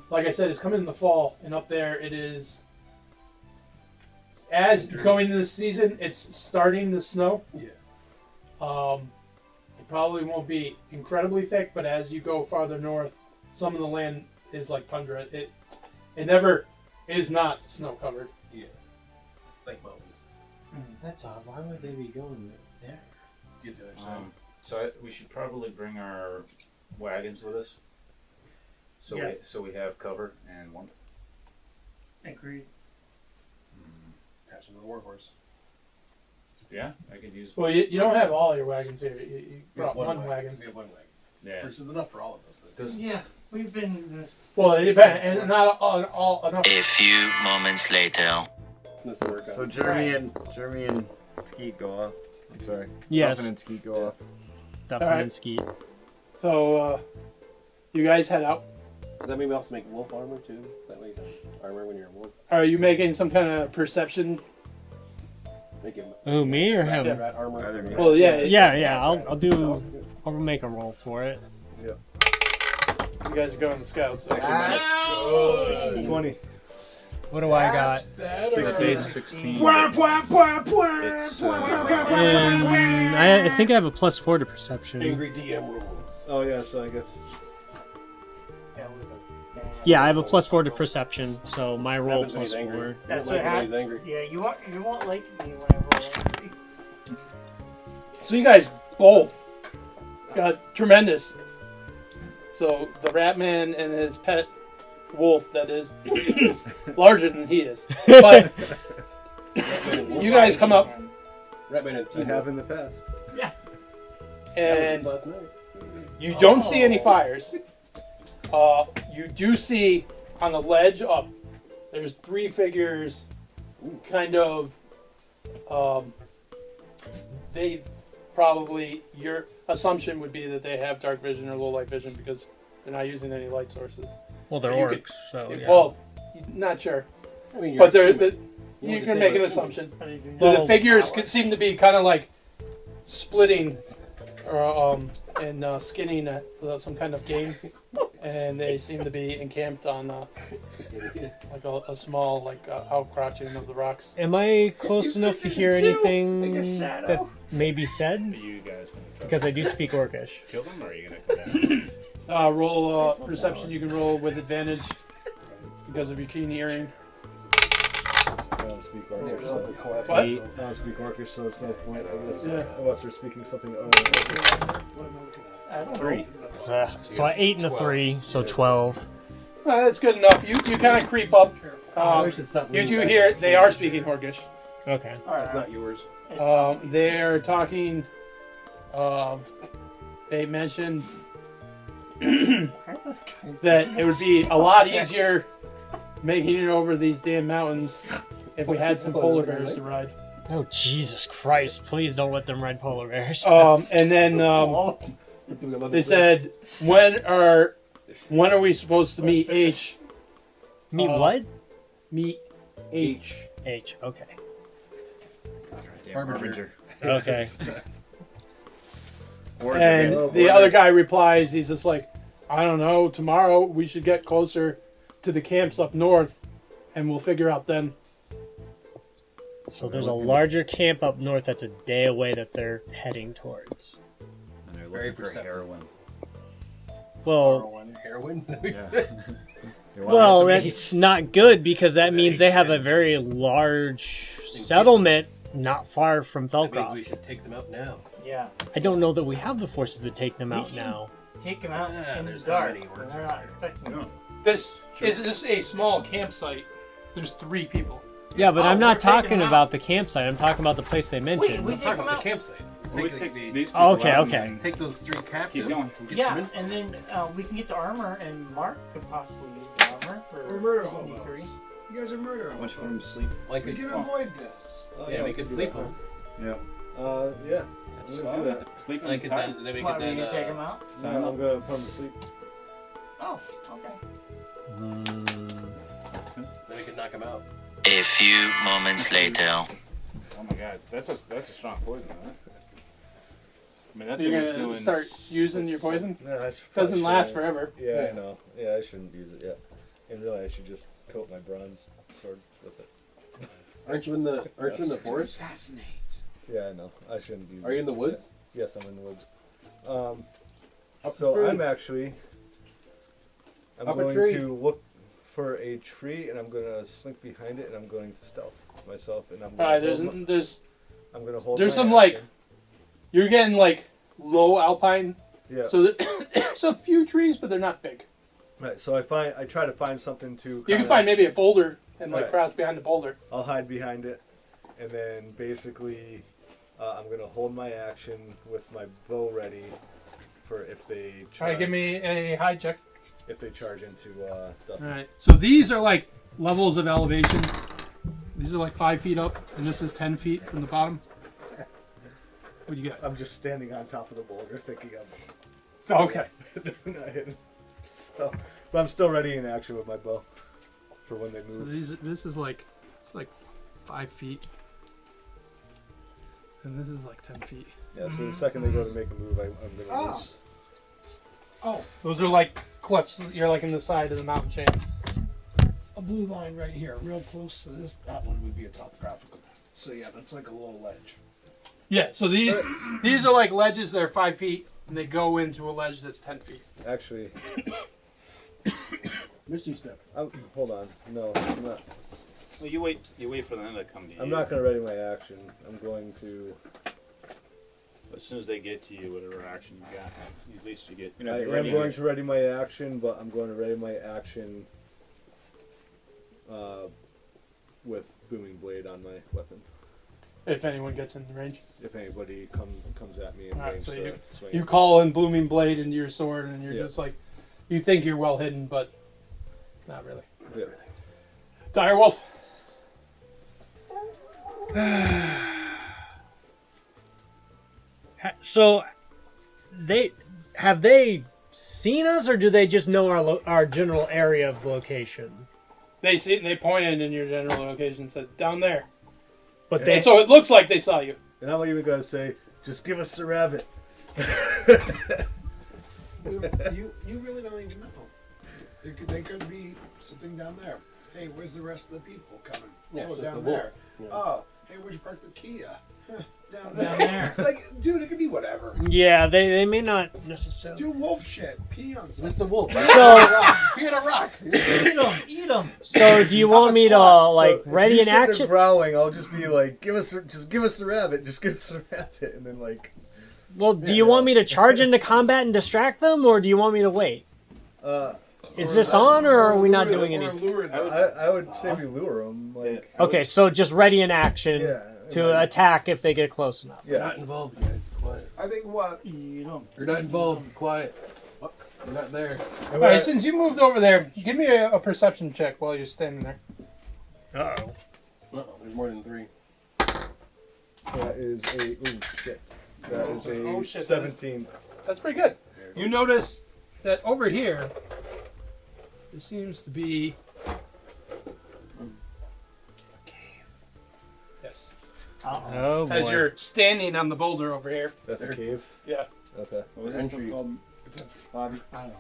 like I said, it's coming in the fall, and up there it is, as going into the season, it's starting to snow. Yeah. It probably won't be incredibly thick, but as you go farther north, some of the land is like tundra. It never is not snow covered. Yeah. Like mountains. That's odd. Why would they be going there? Get to the other side. So we should probably bring our wagons with us. So Yes. we have cover and warmth. Agreed. Attach them to the warhorse. Yeah, I could use. Well, you don't have all your wagons here. You We have brought one wagon. We have one wagon. Yeah. Which is enough for all of us. But Does- Yeah, we've been this. Well, it depends, and not all enough. A few moments later. this will work out. So Jeremy and Skeet go off. I'm sorry. Yes. Duffin and Skeet go off. Duffin Alright. and Skeet. So you guys head out. Does that mean we also make wolf armor too? Is that way you have armor when you're a wolf? Are you making some kind of perception? Make him Oh, me or him? rat armor. Either me. Well, yeah. Yeah. I'll make a roll for it. You guys are going to scouts. So 20. What do I got? Base 16. And I think I have a +4 to perception. Angry DM rules. Oh yeah, so I guess. Yeah, I have a +4 to perception, so my roll happens when he's angry. +4. That's Like what when he's happens. angry. Yeah, you won't like me when I roll angry. So you guys both got tremendous. So the Ratman and his pet wolf that is larger than he is. But you guys come up Ratman and I Team have in the past. Yeah. and last night. you don't see any fires. You do see on the ledge up, there's 3 figures, kind of, they probably, your assumption would be that they have dark vision or low light vision because they're not using any light sources. Well, they're You could- orcs, so yeah. Well, not sure. I mean, But they're, assuming. you can can say make an we're assumption. How do you do The that? figures could seem to be kind of like splitting or and skinning at some kind of game, and they seem to be encamped on like a small outcrouching of the rocks. Am I close enough to hear anything Like a shadow. that may be said? Are you guys gonna try Because I do speak Orcish. to kill them, or are you gonna come down? Roll perception. You can roll with advantage because of your keen hearing. I don't speak Orcish. So What? I don't speak Orcish, so it's no point. I guess unless they're speaking something. I don't know. 3. So I 8 and a 3, so 12. That's good enough. You kind of creep up. You do hear they are speaking Orcish. Okay. It's not yours. They're talking. They mentioned that it would be a lot easier making it over these damn mountains if we had some polar bears to ride. Oh, Jesus Christ. Please don't let them ride polar bears. And then they said, when are we supposed to meet H? Meet what? Meet H. H. Okay. Harbinger. Okay. And the other guy replies, he's just like, I don't know, tomorrow we should get closer to the camps up north and we'll figure out then. So there's a larger camp up north that's a day away that they're heading towards. And they're Very looking for perceptive. heroin. Well, Heroin? well, that's not good because that means they have a very large settlement not far from That means we Fellcross. should take them out now. Yeah. I don't know that we have the forces to take them out can- now. Take them out Yeah, in the there's dark. not many when orcs they're out not there. expecting them. This is a small campsite. There's 3 people. Yeah, but Oh, I'm we're not taking talking them about the campsite. I'm talking about the place they mentioned. we I'm take talking them about out. the campsite. We Take, take the, these Oh, people okay, out okay. and take those 3 captives. Keep going. Get Yeah, some in. and then we can get the armor, and Mark could possibly use the armor for We're murder sneakery. hobos. You guys are murder Once hobos. you them sleep. Like We a, can avoid this. yeah, we could sleep them. Yeah. Yeah. I'm gonna do that. Sleep And I in could time. then we What, could are you then gonna take them out? No, I'm gonna put them to sleep. Oh, okay. then we could knock them out. A few moments later. Oh my god, that's a strong poison, huh? I mean, that thing You're was going doing to start using your poison? No, I Doesn't last forever. Yeah, I know. Yeah, I shouldn't use it yet. And really, I should just coat my bronze sword with it. Aren't you in the forest? Assassinate. Yeah, I know. I shouldn't use it. Are you in the woods? Yes, I'm in the woods. So I'm actually. I'm Up a going tree. to look for a tree, and I'm gonna slink behind it, and I'm going to stealth myself, and I'm gonna. Alright, hold my- there's I'm gonna hold. there's my some, like, action. you're getting like low alpine, Yeah. so there's a few trees, but they're not big. Right. So I try to find something to. You can kinda- find maybe a boulder and like Right. crouch behind the boulder. I'll hide behind it, and then basically, I'm gonna hold my action with my bow ready for if they Try to charge. give me a high check. If they charge into Duff. Alright, so these are like levels of elevation. These are like 5 feet up, and this is 10 feet from the bottom. What do you got? I'm just standing on top of the boulder, thinking Oh, okay. I'm not hitting. So, but I'm still ready in action with my bow for when they So move. this is like, it's like 5 feet. And this is like 10 feet. Yeah. So the second they go to make a move, I'm gonna Oh. lose. Oh, those are like cliffs. You're like in the side of the mountain chain. blue line right here, real close to this. That one would be a topographical map. So yeah, that's like a little ledge. Yeah, so these are like ledges that are 5 feet, and they go into a ledge that's 10 feet. Actually, Misty step. hold on. No, I'm not. Well, you wait for them to come to you. I'm not going to ready my action. I'm going to. As soon as they get to you, whatever action you got, at least you get. I am going to ready my action, but I'm going to ready my action with booming blade on my weapon. If anyone gets in the range. If anybody comes at me in Alright, range so to swing. you call in booming blade into your sword, and you're Yeah. just like, you think you're well hidden, but not really. Yeah. Dire Wolf. So, have they seen us, or do they just know our general area of location? They pointed in your general location and said, down there. But And so it looks like they saw you. And I'm even going to say, just give us the rabbit. You really don't even know. They could be something down there. Hey, where's the rest of the people coming? Yeah, oh, it's just down the wolf. there. Yeah. Oh, hey, where'd you park the Kia? Huh, down Down there. there. Like, dude, it could be whatever. Yeah, they may not necessarily. Do wolf shit. Pee on something. It's the wolf. So, Pee on a rock. Eat them. so do you want me to like So ready if an you sit there action? growling, I'll just be like, give us the rabbit. Just give us the rabbit, and then like. Well, do you want me to charge into combat and distract them, or do you want me to wait? Is this on, or are we not doing any? I would say we lure them. Like. Okay, so just ready in action Yeah. to attack if they get close enough. You're Yeah. not involved, guys. Quiet. I think what? You're not involved. Quiet. You're not there. All right, since you moved over there, give me a perception check while you're standing there. Uh-oh. There's more than 3. That is a shit. That is a Oh, shit, 17. That's pretty good. You notice that over here, there seems to be... Yes. Oh, boy. As you're standing on the boulder over here. That's a cave. Yeah. Okay. What was it called? Bobby? I don't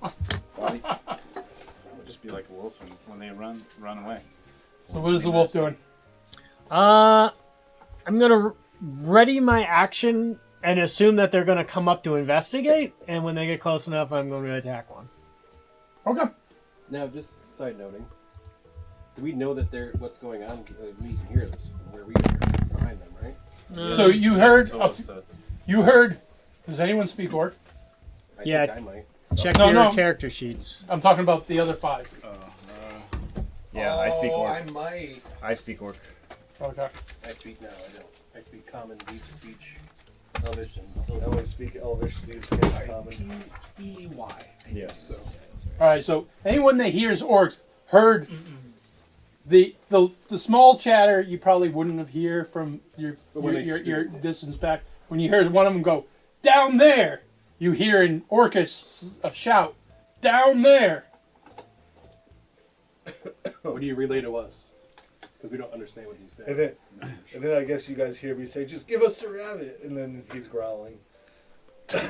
know. Bobby? It'll just be like a wolf, and when they run away. So what is the wolf doing? I'm gonna ready my action and assume that they're gonna come up to investigate, and when they get close enough, I'm going to attack one. Okay. Now, just side noting. Do we know that what's going on? We can hear this from where we are behind them, right? So you heard... Told us to- You heard... Does anyone speak Orc? I Yeah. think I might. Check No, your no. character sheets. I'm talking about the other 5. Yeah, I speak orc. I might. I speak orc. Okay. I speak now. I don't. I speak common, deep speech, Elvish, and I Sylvan. only speak Elvish. Steve's can't Sorry, common. P-E-Y. Yes. All right, so anyone that hears orcs heard the small chatter you probably wouldn't have hear from your distance back. When you heard one of them go, down there, you hear in Orcus a shout, down there. What do you relay to us? Because we don't understand what he's saying. And then I guess you guys hear me say, just give us the rabbit. And then he's growling. Yeah,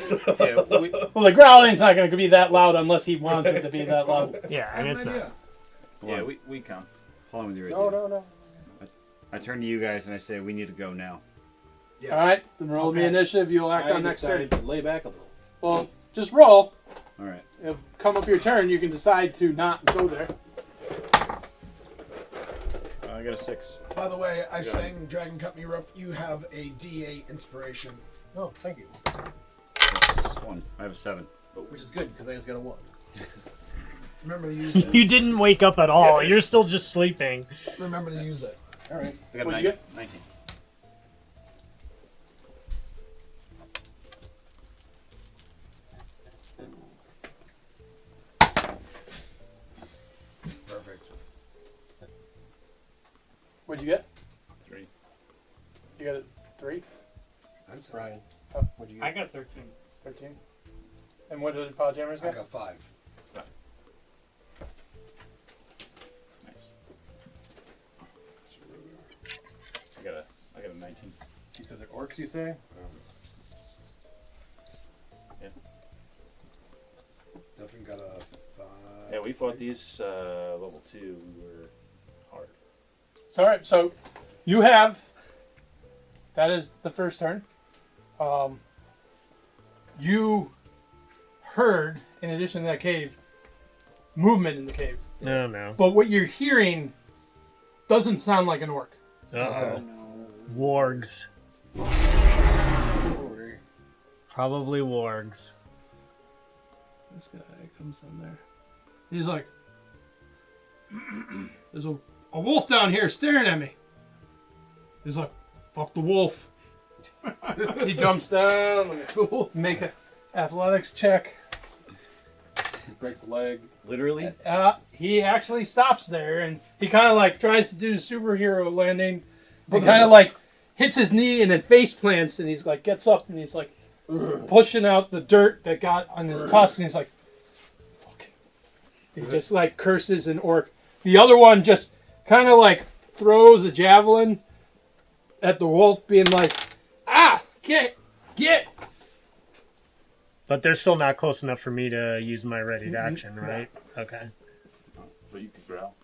Well, the growling's not going to be that loud unless he wants it to be that loud. Yeah, I have and an it's idea. not. we come. Hold on with your No, idea. no. I turn to you guys and I say, we need to go now. Yes. All right, then roll me Okay. initiative. You'll act I on next turn. decided to lay back a little. Well, just roll. All right. It'll come up your turn. You can decide to not go there. I got a 6. By the way, I sang Dragon Cut Me Rope. You have a D8 inspiration. Oh, thank you. That's 1. I have a 7. Which is good because I just got a 1. Remember to use it. You didn't wake up at all. You're still just sleeping. Remember to use it. All right. I got What'd you get? 19. Perfect. What'd you get? 3. You got a 3? That's Brian, Oh. what do you I get? got 13. 13. And what did Paw Jammers I get? got 5. Nice. I got a 19. You said they're orcs, you say? Definitely got a 5. Yeah, we fought these level 2. We were hard. All right, so you have. That is the first turn. You heard, in addition to that cave, movement in the cave. No, no. But what you're hearing doesn't sound like an orc. Uh-oh. Wargs. Probably wargs. This guy comes in there. He's like, there's a wolf down here staring at me. He's like, fuck the wolf. He jumps down, make an athletics check. He breaks a leg. Literally? He actually stops there and he kind of like tries to do the superhero landing. He kind of like hits his knee and then face plants and he's like gets up and he's like pushing out the dirt that got on his tusk and he's like, fuck. He just like curses an orc. The other one just kind of like throws a javelin at the wolf being like, get. But they're still not close enough for me to use my ready to action, right? Okay. But you could growl.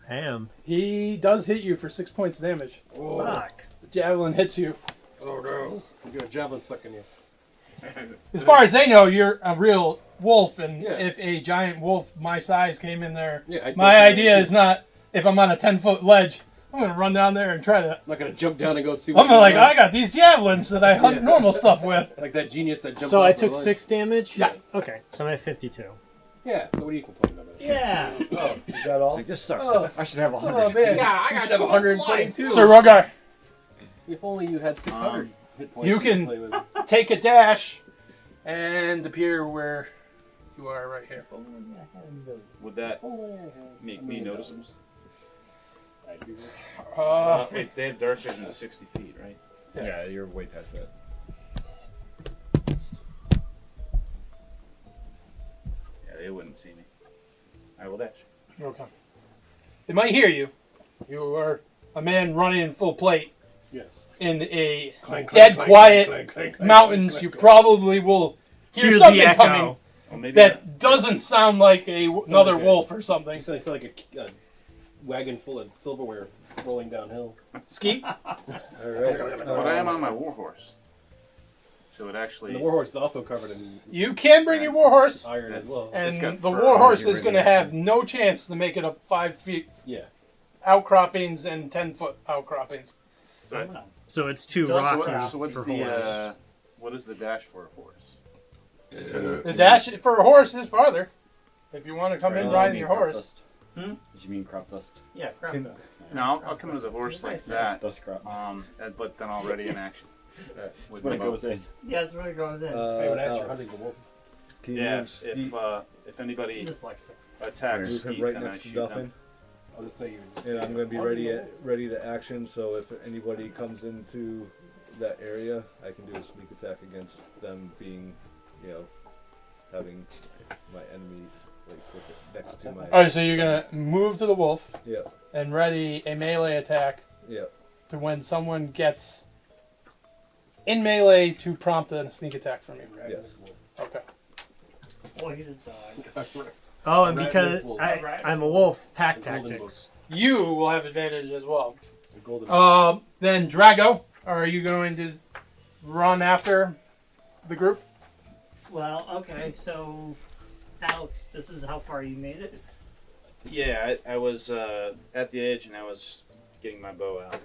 I am. He does hit you for 6 points of damage. Oh. Fuck. The javelin hits you. Oh no. You got a javelin stuck in you. As far as they know, you're a real wolf, and Yeah. if a giant wolf my size came in there, Yeah, I'd my go for idea it. is not, if I'm on a 10-foot ledge, I'm going to run down there and try to... I'm not gonna jump down and go see I'm what's gonna like, going on. I got these javelins that I hunt normal stuff with. Like that genius that jumped So off I the took ledge. 6 damage? Yes. Okay, so I'm at 52. Yeah, so what are you complaining about? Yeah. Oh, is that all? It's like, this sucks. Oh. I should have 100. Oh man, Yeah, I you got should have 122. Sir Rogar, If only you had 600 hit points. you to can- play with. take a dash and appear where you are right here. Would that make me noticeable? They have dark vision to 60 feet, right? Yeah, you're way past that. Yeah, they wouldn't see me. I will dash. Okay. They might hear you. You are a man running in full plate Yes. in a Clank, dead clank, quiet clank, clank, clank, mountains. clank, You clank. probably will hear Hear something the echo. coming Well, maybe that doesn't sound like another like a- wolf or something. You sound like a wagon full of silverware rolling downhill. Skeet? All right. But I am on my warhorse. So it And actually. the warhorse is also covered in You can bring your warhorse, iron as well. It's and got the fur. warhorse You're is going to ready. have no chance to make it up 5 feet Yeah. outcroppings and 10-foot outcroppings. So it's 2 So, rocky so what's for the horse. what is the dash for a horse? The dash for a horse is farther. If you want to come in riding your horse. Did you mean crop dust? Yeah, crap Can- dust. No, I'll come into the horse like that. Dust crop. But then I'll ready an action. With When my it bow. goes in. Yeah, that's where it goes in. Hey, when Ash, you're Alex, hunting the wolf. can you Yeah, move Steve- if anybody Dyslexic. attacks, move him Skeet, right then I next to shoot them. Duffin? I'll just say you. And I'm going to be ready to action, so if anybody comes into that area, I can do a sneak attack against them being, having my enemy with it next to my... Alright, so you're going to move to the wolf Yeah, and ready a melee attack yeah. to when someone gets in melee to prompt a sneak attack from you. Yes. Okay. Look at his dog. Oh, and Rat because is wolf. I'm a wolf, pack The golden tactics. You will have advantage as well. The golden Then Drago, are you going to run after the group? Well, okay, so Alex, this is how far you made it. Yeah, I was at the edge and I was getting my bow out.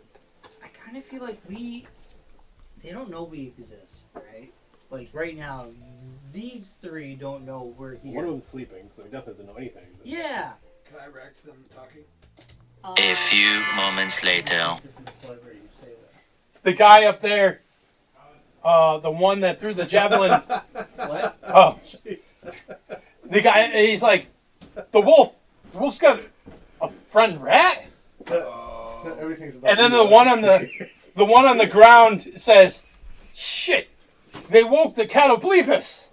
I kind of feel like they don't know we exist, right? Like right now, these 3 don't know we're here. One of them's sleeping, so he definitely doesn't know anything. Yeah. Can I react to them talking? A few moments later. Different celebrities say that. The guy up there, the one that threw the javelin. What? Oh, the guy. He's like, the wolf. The wolf's got a friend rat. Everything's about And then the one on the ground says, "Shit, they woke the catoblepus."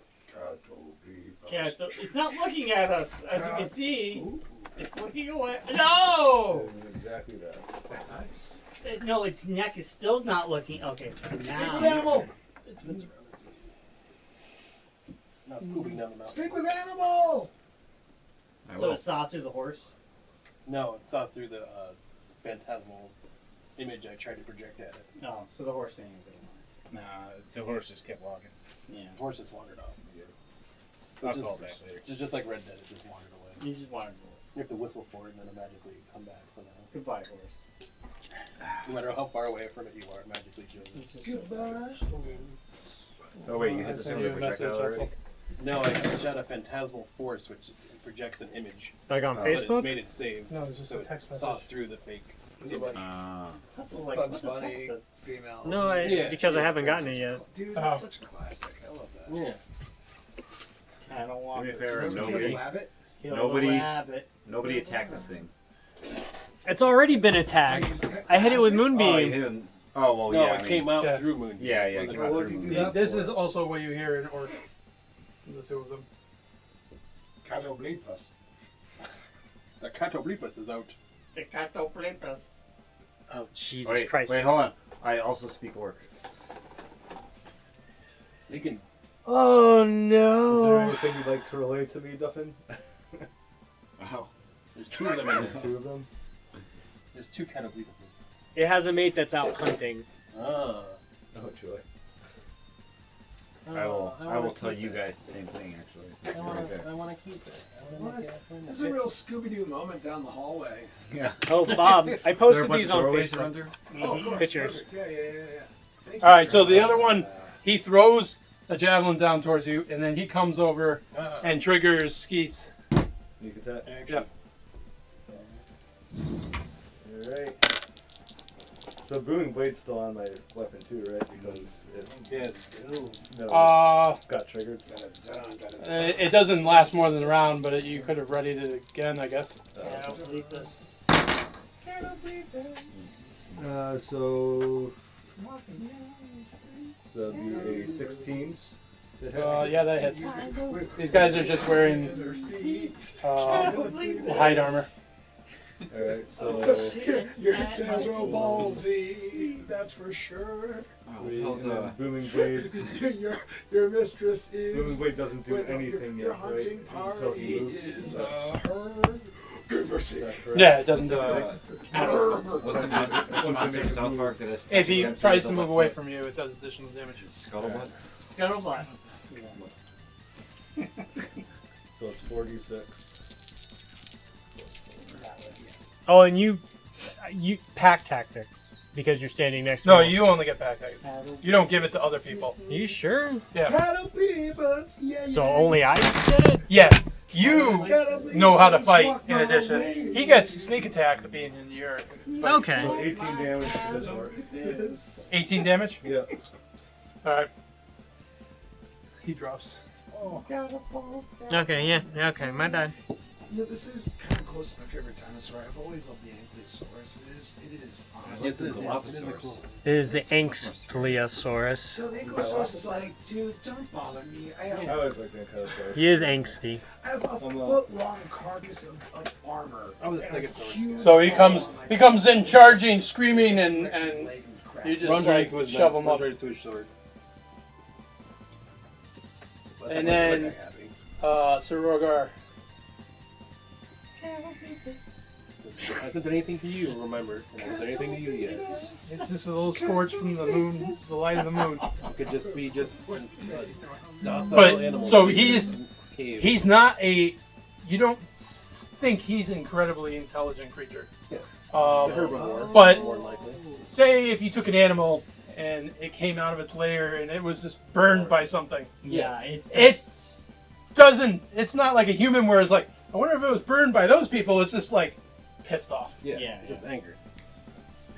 Yeah, it's not looking at us, as you can see. It's looking away. No! Exactly that. Nice. No, its neck is still not looking. Okay, now. with animal. It's been Now it's pooping down the mountain. Speak with animal. So it saw through the horse? No, it saw through the phantasmal image I tried to project at it. No, so the horse ain't anything. Nah, the horse just kept walking. Yeah. The horse just wandered off. I'll So call back later. it's just like Red Dead, it just wandered away. You just wanted to. You have to whistle for it and then it'll magically come back somehow. Goodbye, horse. No matter how far away from it you are, it magically shows. Goodbye. Oh wait, you I hit the sent same you a message, projectile already? Axel. No, I shot a phantasmal force which projects an image. Like on But it Facebook? made it save. No, it's just so a text it saw message. through the fake. That's like, Bugs what's a Bunny, text message? female. No, Yeah, because I haven't gotten it yet. Dude, that's Oh. such a classic. I love that. Yeah. I don't want To be it. fair, Remember nobody, Kill Rabbit? Kill nobody- the rabbit. nobody attacked this thing. It's already been attacked. I hit it with Oh, you Moonbeam. hit him. Oh well, No, yeah. it came out yeah. through Moon. Yeah, yeah, it Wasn't came out What through did you Moon. do that This for? is also what you hear in Orc. The two of them. Catoblepas. The Catoblepas is out. The Catoblepas. Oh, Jesus Wait, Christ. wait, hold on. I also speak orc. You can. Oh, Is there no. anything you'd like to relate to me, Duffin? Wow. There's two of them in There's there. two of them. There's two Catoblepases. It has a mate that's out hunting. Ah. Oh, joy. I will tell you guys the same thing actually. So right there. I want to keep it. What? This is a real Scooby-Doo moment down the hallway. Yeah. Oh, Bob, I Is there a posted bunch these of on doorways to Facebook. run through? Oh, of course. Pictures. Perfect. Yeah. Thank All you right, so very the much. other one, he throws a javelin down towards you, and then he comes over and triggers Skeets. Sneak attack. Yep. Alright. So Boon Blade's still on my weapon too, right? Because it Yes. no, got triggered. It doesn't last more than a round, but you could have readied it again, I guess. Catoblepas. So that'd be a 16 to hit. Yeah, that hits. These guys are just wearing hide armor. Alright, so You're Tazro Ballsy, that's for sure. and then Booming Blade. your mistress Booming is. Blade doesn't do anything your yet, right? hunting Until party he moves. is her. Good mercy. Is that correct? Yeah, it doesn't do So, anything. what's the monster from South Park that has If he MC tries as a to move left away foot? from you, it does additional damage. Scuttlebutt? Scuttlebutt. So it's 46. Oh, and you pack tactics because you're standing next to No, him. you only get back. You don't give it to other people. Are you sure? Yeah. Catoblepas, yeah. So only I did it? Yeah. You know how to fight in addition. He gets sneak attack being in the earth. But Okay. So 18 damage to this orc. 18 damage? Yeah. Alright. He drops. Okay, yeah, okay, my bad. You know, this is kind of close to my favorite dinosaur. I've always loved the Ankylosaurus. It is honestly. Yes, it is. It is a cool. It is the Angstleosaurus. So the Ankylosaurus is like, dude, don't bother me. I I always like that kind of stuff. He is angsty. have a foot-long carcass of armor. I was a Stegosaurus guy. So he comes in charging, screaming, and you just Runs like right to his shove him up. Right to his sword. And then Sir Rogar. Hasn't done anything to you, remember. It hasn't done anything to you yet. It's just a little scorch from the moon, the light of the moon. It could just be docile But animal. so he's Cave. not a. You don't think he's an incredibly intelligent creature. Yes. It's a herbivore, But more than likely. say if you took an animal and it came out of its lair and it was just burned by something. Yeah, It doesn't. It's not like a human where it's like, I wonder if it was burned by those people. It's just like pissed off. Yeah, just anger.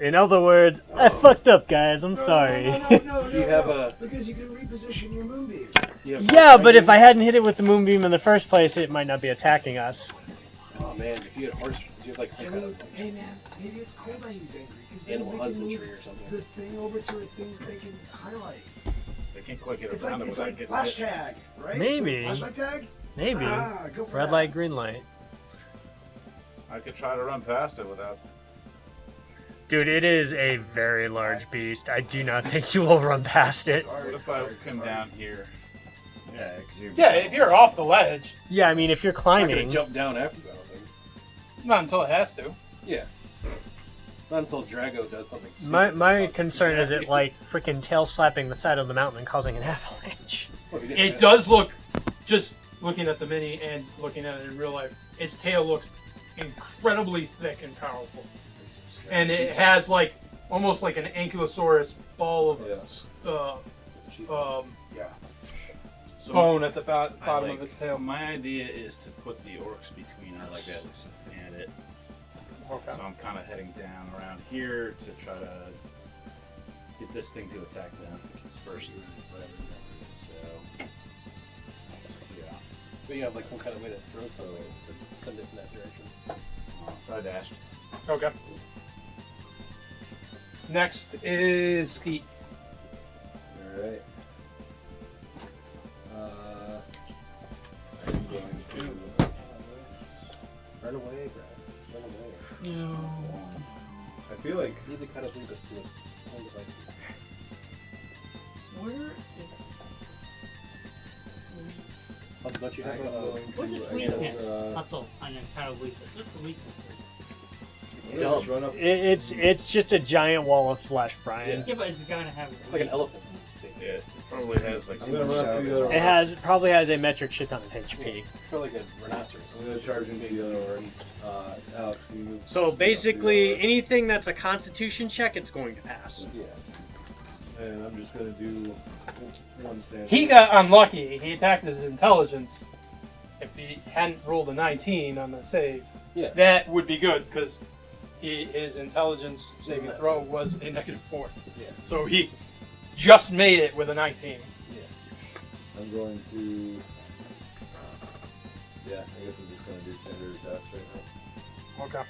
In other words, I fucked up, guys. I'm sorry. You have a. Because you can reposition your moonbeam. Yeah, but if I hadn't hit it with the moonbeam in the first place, it might not be attacking us. Oh man, if you had horse, if you had like some I kind mean, of hey man, maybe it's cool that he's angry. Because animal then we can husbandry move or something. the thing over to a thing they can highlight. They can't quite get It's around like, it it's without like getting flash hit. tag, right? Maybe. Flashlight tag? Maybe. Ah, go for Red that. light, green light. I could try to run past it without. Dude, it is a very large beast. I do not think you will run past it. What if I come down here? Yeah, 'cause you're Yeah, if you're off the ledge, Yeah, I mean, if you're It's not gonna climbing, jump down after you, I don't think. not until it has to. Yeah. Not until Drago does something stupid. my concern is it like freaking tail slapping the side of the mountain and causing an avalanche. It does look, just looking at the mini and looking at it in real life, its tail looks incredibly thick and powerful. And it has like, almost like an ankylosaurus ball of So bone at the bottom like, of its tail. My idea is to put the orcs between us and it. Okay. So I'm kind of heading down around here to try to get this thing to attack them. It's first, whatever. So yeah. But you have like some kind of way to throw something to send it in that direction. So I dashed. Okay. Next is Skeet. Alright. I'm going to. Run away, Brad. Run away. I feel like. You need to kind of lead us to its own devices. Where is... Don't you have What's its weakness? Hustle. I know kind of weakness. What's the weaknesses? Just run up. It's just a giant wall of flesh, Brian. Yeah, but it's gonna have like an elephant. Yeah, it probably has like. I'm gonna run up to the other. It probably has a metric shit ton of HP. Feel like a rhinoceros. I'm gonna charge into the other orc. Alex, can you move? So basically, anything that's a Constitution check, it's going to pass. Yeah. And I'm just gonna do one stand. He got unlucky. He attacked his intelligence. If he hadn't rolled a 19 on the save, that would be good because his intelligence saving throw was a -4. Yeah. So he just made it with a 19. Yeah. I'm going to. Yeah, I guess I'm just gonna do standard attacks right now. Okay.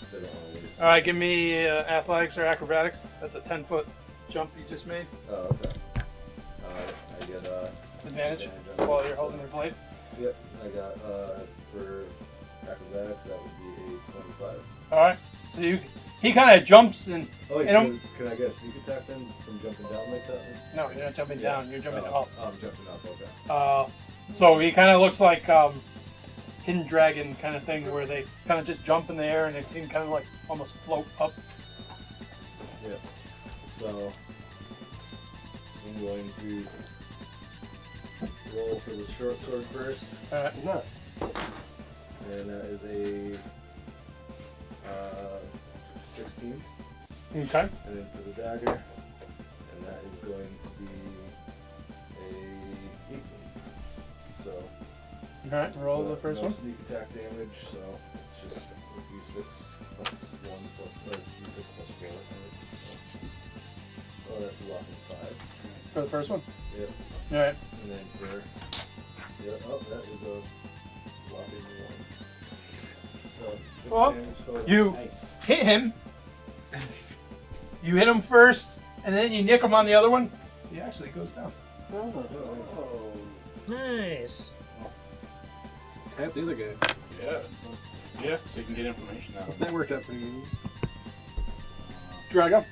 So I don't want to waste. All right, give me athletics or acrobatics. That's a 10-foot jump you just made. Oh, okay. I get Advantage on while it, you're so- holding your blade. Yep, I got for acrobatics that would be a 25. All right. So he kind of jumps and. Oh wait, and so can I get a sneak attack then from jumping down like that? No, you're not jumping down. You're jumping up. Oh, I'm jumping up. Okay. So he kind of looks like Hidden Dragon kind of thing, where they kind of just jump in the air and it seems kind of like almost float up. Yeah. So I'm going to roll for the short sword first. All right. And that is a 16. Okay. And then for the dagger, and that is going to be a 18. So. All right. Roll the first no one. Sneak attack damage, so it's just a d6 plus 1 plus d6 plus 4. Oh, that's a whopping 5. For the first one. Yep. All right. And then for oh, that is a whopping 1. So 6 Well, damage total. you hit him. You hit him first, and then you nick him on the other one. He actually goes down. Oh. Nice. Tap the other guy. Yeah. Yeah, so you can get information out of it. That worked out pretty easy. Drago.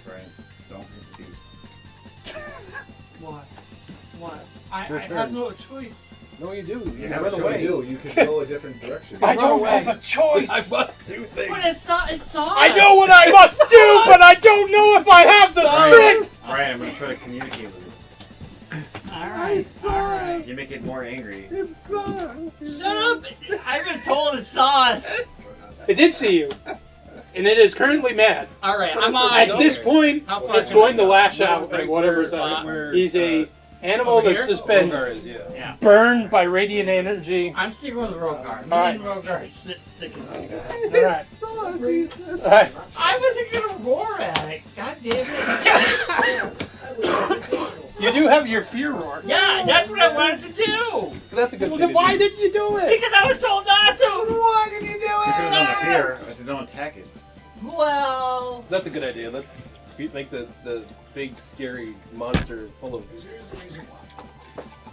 Brian, don't hit the beast. What? I Your turn. have no choice. No, you do. You have run a away. choice. You can go a different direction. I don't have a choice. I must do things. But it's not. I know what I must do, but I don't know if I have the strength. Brian, I'm gonna try to communicate with you. Alright. You make it more angry. It's sauce. Shut up! I just told it's sauce. It did see you, and it is currently mad. Alright, I'm on. At this point, How far it's can I going to go? lash out at whatever's on it. He's a animal Over that's here? just been Yeah. burned by radiant energy. I'm sticking with the road guard. Me Alright. and road guard sticking. Alright. Alright. I wasn't gonna roar at it. God damn it. You do have your fear roar. Yeah, that's what I wanted to do. That's a good Well, thing. then why didn't you do it? Because I was told not to. Why did you do Because on the fear, I said don't attack it. Well. That's a good idea. Let's make the big scary monster full of stuff.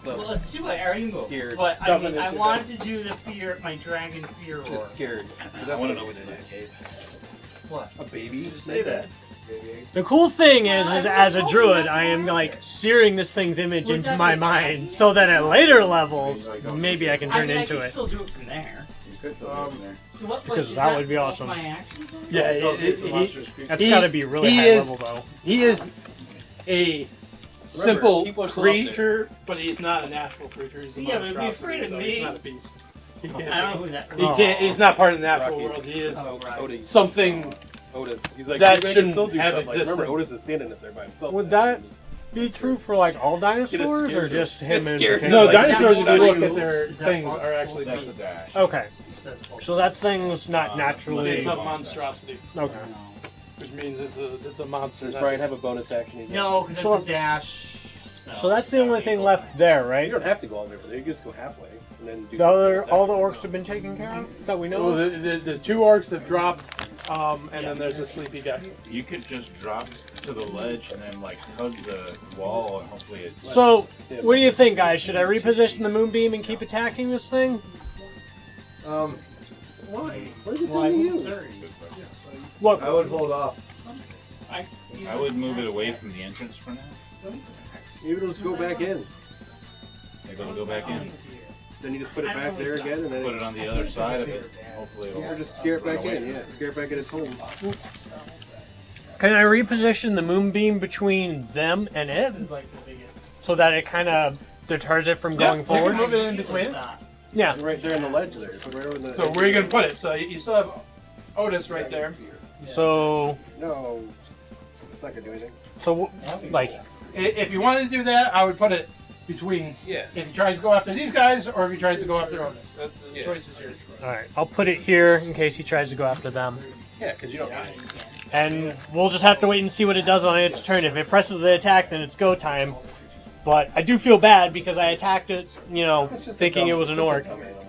Well, let's do it. I already moved. Scared. But I mean, I wanted to do the fear, my dragon fear roar. It's scared. I want to know what's in that cave. What? A baby? Just say that. The cool thing is as a druid, I am like searing this thing's image into my mind, so that at later levels, maybe I can turn into it. Still do it from there. You could still do it from there. So what, Because is that would be awesome. My actions on Yeah, That's got to be really high level though. He is a simple people are still up there. creature, but he's not a natural creature. He's a Yeah, but be monstrosity, afraid of so me. he's not a beast. He I don't can't. know who that. He can't. He's not part of the natural Rocky. world. He is Otis. something. Otis. He's like, That maybe I can shouldn't still do have stuff. Like, remember, existed. Otis is standing up there by himself. Would now. that be true for like all dinosaurs, or scared. just him Get in scared. particular? No, Like, dinosaurs. If that you look you- at their is that things, part- are actually That's a beasts. dash. Okay, so that thing's not naturally. It's a monstrosity, Okay. which means it's a monster. Does not Brian just- have a bonus action? He's No, because So- it's a dash. So that's the only thing left there, You right? don't have to go all the way over there. You can just go halfway and then do The other, something all the else. orcs have been taken care of that we know Well, of? the two orcs have dropped, and then there's a sleepy guy. You could just drop to the ledge and then like hug the wall and hopefully it. So, what do you think, guys? Should I reposition the moonbeam and keep attacking this thing? Why? What is it doing to you? Look, I would hold off. I would move it away from the entrance for now. Maybe it'll just go back in. Maybe it'll go back in. Then you just put it back there again, and then Put it on the other side of it. Hopefully it'll. or just scare it back in. Yeah, scare it back in its home. can I reposition the moonbeam between them and it? So that it kind of deters it from going You forward? can move it in between. Yeah. Right there in the ledge there. Put right over the. So where are you gonna put it? So you still have Otis right there. So, No, it's not gonna do anything. so like, If you wanted to do that, I would put it between. Yeah. If he tries to go after these guys, or if he tries to go after Otis. The choice is yours. alright, I'll put it here in case he tries to go after them. Yeah, because you don't need it. And we'll just have to wait and see what it does on its turn. If it presses the attack, then it's go time. But I do feel bad because I attacked it, you know, It's just thinking a it dumb- was an just a orc. dumb animal.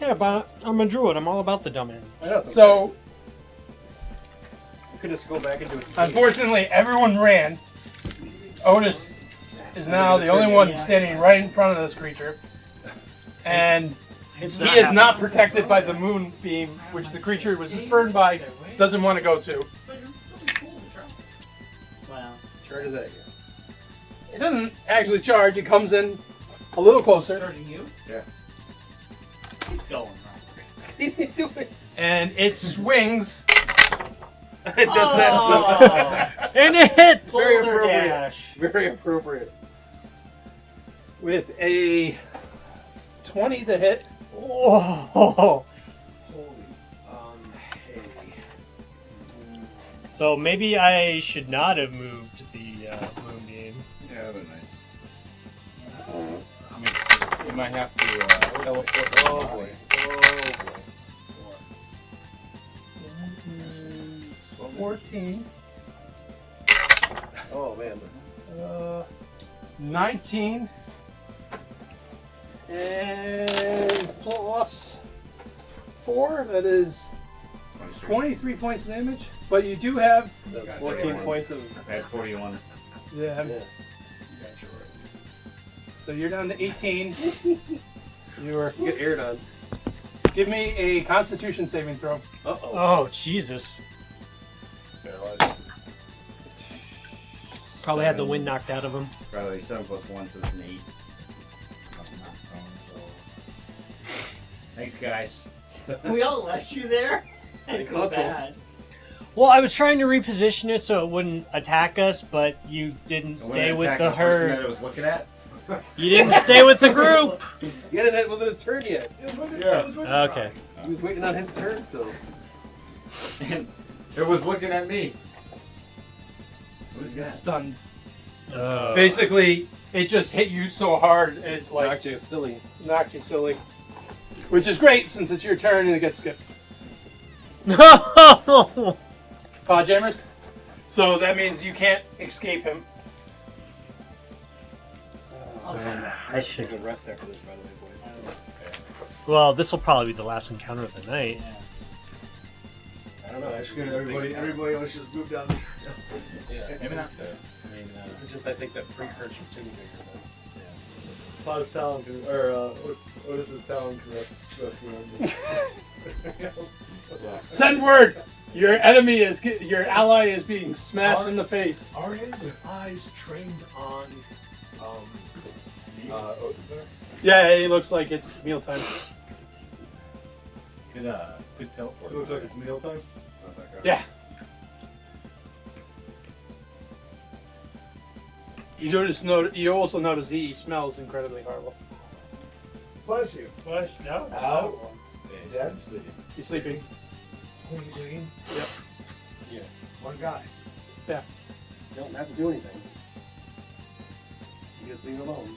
Yeah, but I'm a druid. I'm all about the dumb animal. I know, it's okay. So you could just go back into its. unfortunately, everyone ran. Otis is now the only one standing right in front of this creature, and he is not protected by the moonbeam, which the creature was spurned by. Doesn't want to go to. Wow. Charges at you. It doesn't actually charge. It comes in a little closer, Starting you? Yeah. Keep going. and it swings. It does that stuff. And it hits! Very Boulder appropriate. dash. Very appropriate. With a 20 to hit. Oh. So maybe I should not have moved the moonbeam. Yeah, that'd be nice. I mean, you might have to teleport. Oh boy. 14. Oh man. 19. And plus 4, that is 23 points of damage. But you do have. That's 14 points of. I had 41. Yeah. So you're down to 18. You're. You get aired on. Give me a Constitution saving throw. Uh oh. Oh, Jesus. Probably had the wind knocked out of him. Probably 7 plus 1, so it's an 8. Thanks, guys. We all left you there? I feel console. bad. Well, I was trying to reposition it so it wouldn't attack us, but you didn't stay with the That herd. I was looking at. You didn't stay with the group. Yeah, it wasn't his turn yet. Yeah. Okay. He was waiting on his turn still. And it was looking at me. What is that? Stunned. Oh. Basically, it just hit you so hard it like Knocked you silly. knocked you silly. Which is great since it's your turn and it gets skipped. No. Jammers. So that means you can't escape him. I should. Good rest after this, by the way, boys. Well, this will probably be the last encounter of the night. I don't know. That's good. Everybody, let's just move down the trail. Yeah. Maybe not. This is just, I think, that precursor to me. Pa's talent, Otis's talent can rescue him. Send word! Your enemy is your ally is being smashed in the face. Are his eyes trained on Otis there? Yeah, it looks like it's mealtime. Good teleport. It looks like it's mealtime. Yeah. You also notice he smells incredibly horrible. Bless you. No. Out. Dead. He's sleeping. Clean. Yep. Yeah. One guy. Yeah. You don't have to do anything. You just leave it alone.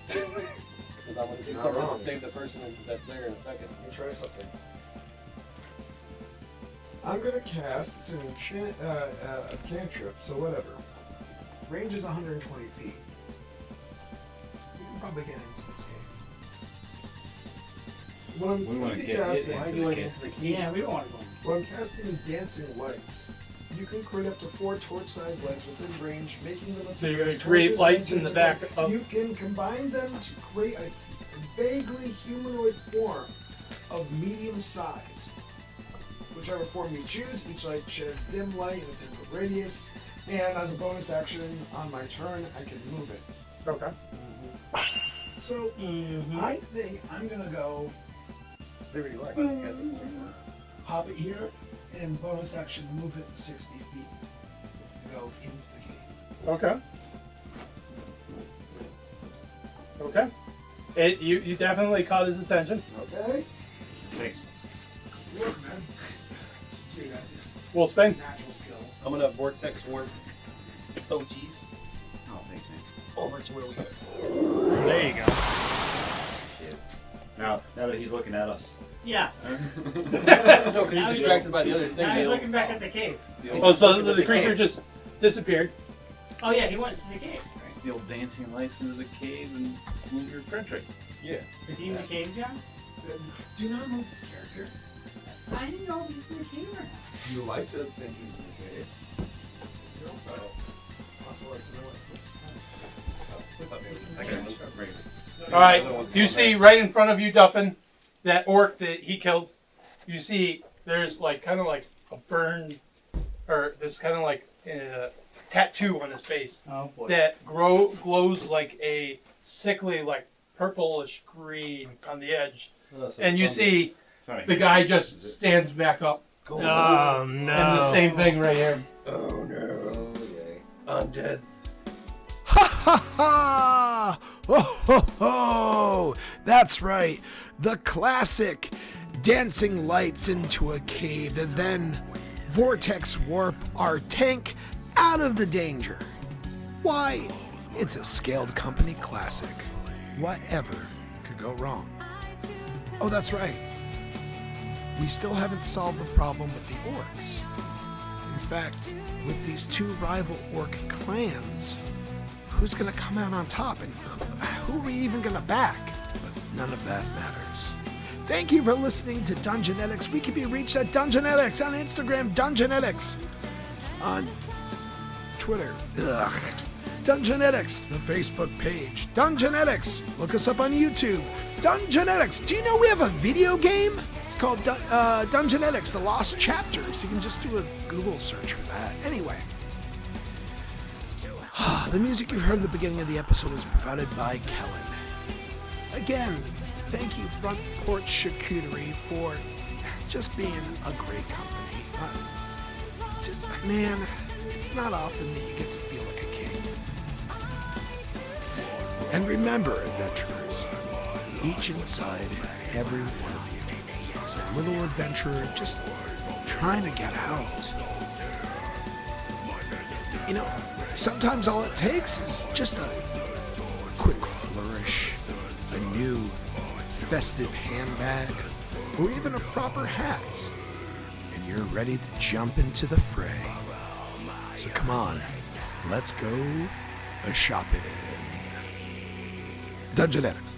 Because I'm going to do something to save the person that's there in a second. Let me try something. I'm gonna cast, it's an a cantrip, so whatever. Range is 120 feet. We can probably get into this game. What I'm We want to get casting, into the cave. Yeah, we don't want to go. what I'm casting is dancing lights. You can create up to 4 torch-sized lights within range, making them So you're appear gonna as create torches, lights in the lanterns, back of. You can combine them to create a vaguely humanoid form of medium size. Whichever form you choose, each light sheds dim light in a 10-foot radius, and as a bonus action on my turn, I can move it. Okay. So, I think I'm gonna go Stay where you are. hop it here, and bonus action move it 60 feet to go into the cave. Okay. Okay. You definitely caught his attention. Okay? Thanks. Good work, man. Dude, that is We'll spin. natural skills. I'm going to vortex warp Otis Oh, thanks, man. over to where we go. There you go. Now that he's looking at us. Yeah. No, because he's distracted by the other thing. Now he's looking back at the cave. Oh, so the creature just disappeared. Oh yeah, he went to the cave. Steal dancing lights into the cave and move your friend trick. Yeah. Is he in the cave, John? Do not move this character. I didn't know if he's in the cave or not. You like to think he's in the cave. You know, but also like to know what. All right. You see right in front of you, Duffin, that orc that he killed. You see there's like kind of like a burn, or this kind of like tattoo on his face Oh boy. that glows like a sickly, like purplish green on the edge. And you see the guy just stands back up. Oh no. And the same thing right here. Oh no. Oh, yay. Undeads. Ha ha ha! Oh ho ho! That's right. The classic dancing lights into a cave and then vortex warp our tank out of the danger. Why? It's a scaled company classic. Whatever could go wrong? Oh, that's right. We still haven't solved the problem with the orcs. In fact, with these 2 rival orc clans, who's going to come out on top and who are we even going to back? But none of that matters. Thank you for listening to Dungeonetics. We can be reached at Dungeonetics on Instagram, Dungeonetics on Twitter, Dungeonetics, the Facebook page, Dungeonetics. Look us up on YouTube, Dungeonetics. Do you know we have a video game? It's called Dungeonetics, The Lost Chapters. You can just do a Google search for that. Anyway. The music you heard at the beginning of the episode was provided by Kellen. Again, thank you Front Porch Charcuterie for just being a great company. Man, it's not often that you get to feel like a king. And remember, adventurers, each inside every one of you is a little adventurer just trying to get out. You know, sometimes all it takes is just a quick flourish, a new festive handbag, or even a proper hat, and you're ready to jump into the fray. So come on, let's go a-shopping. Dungeonetics.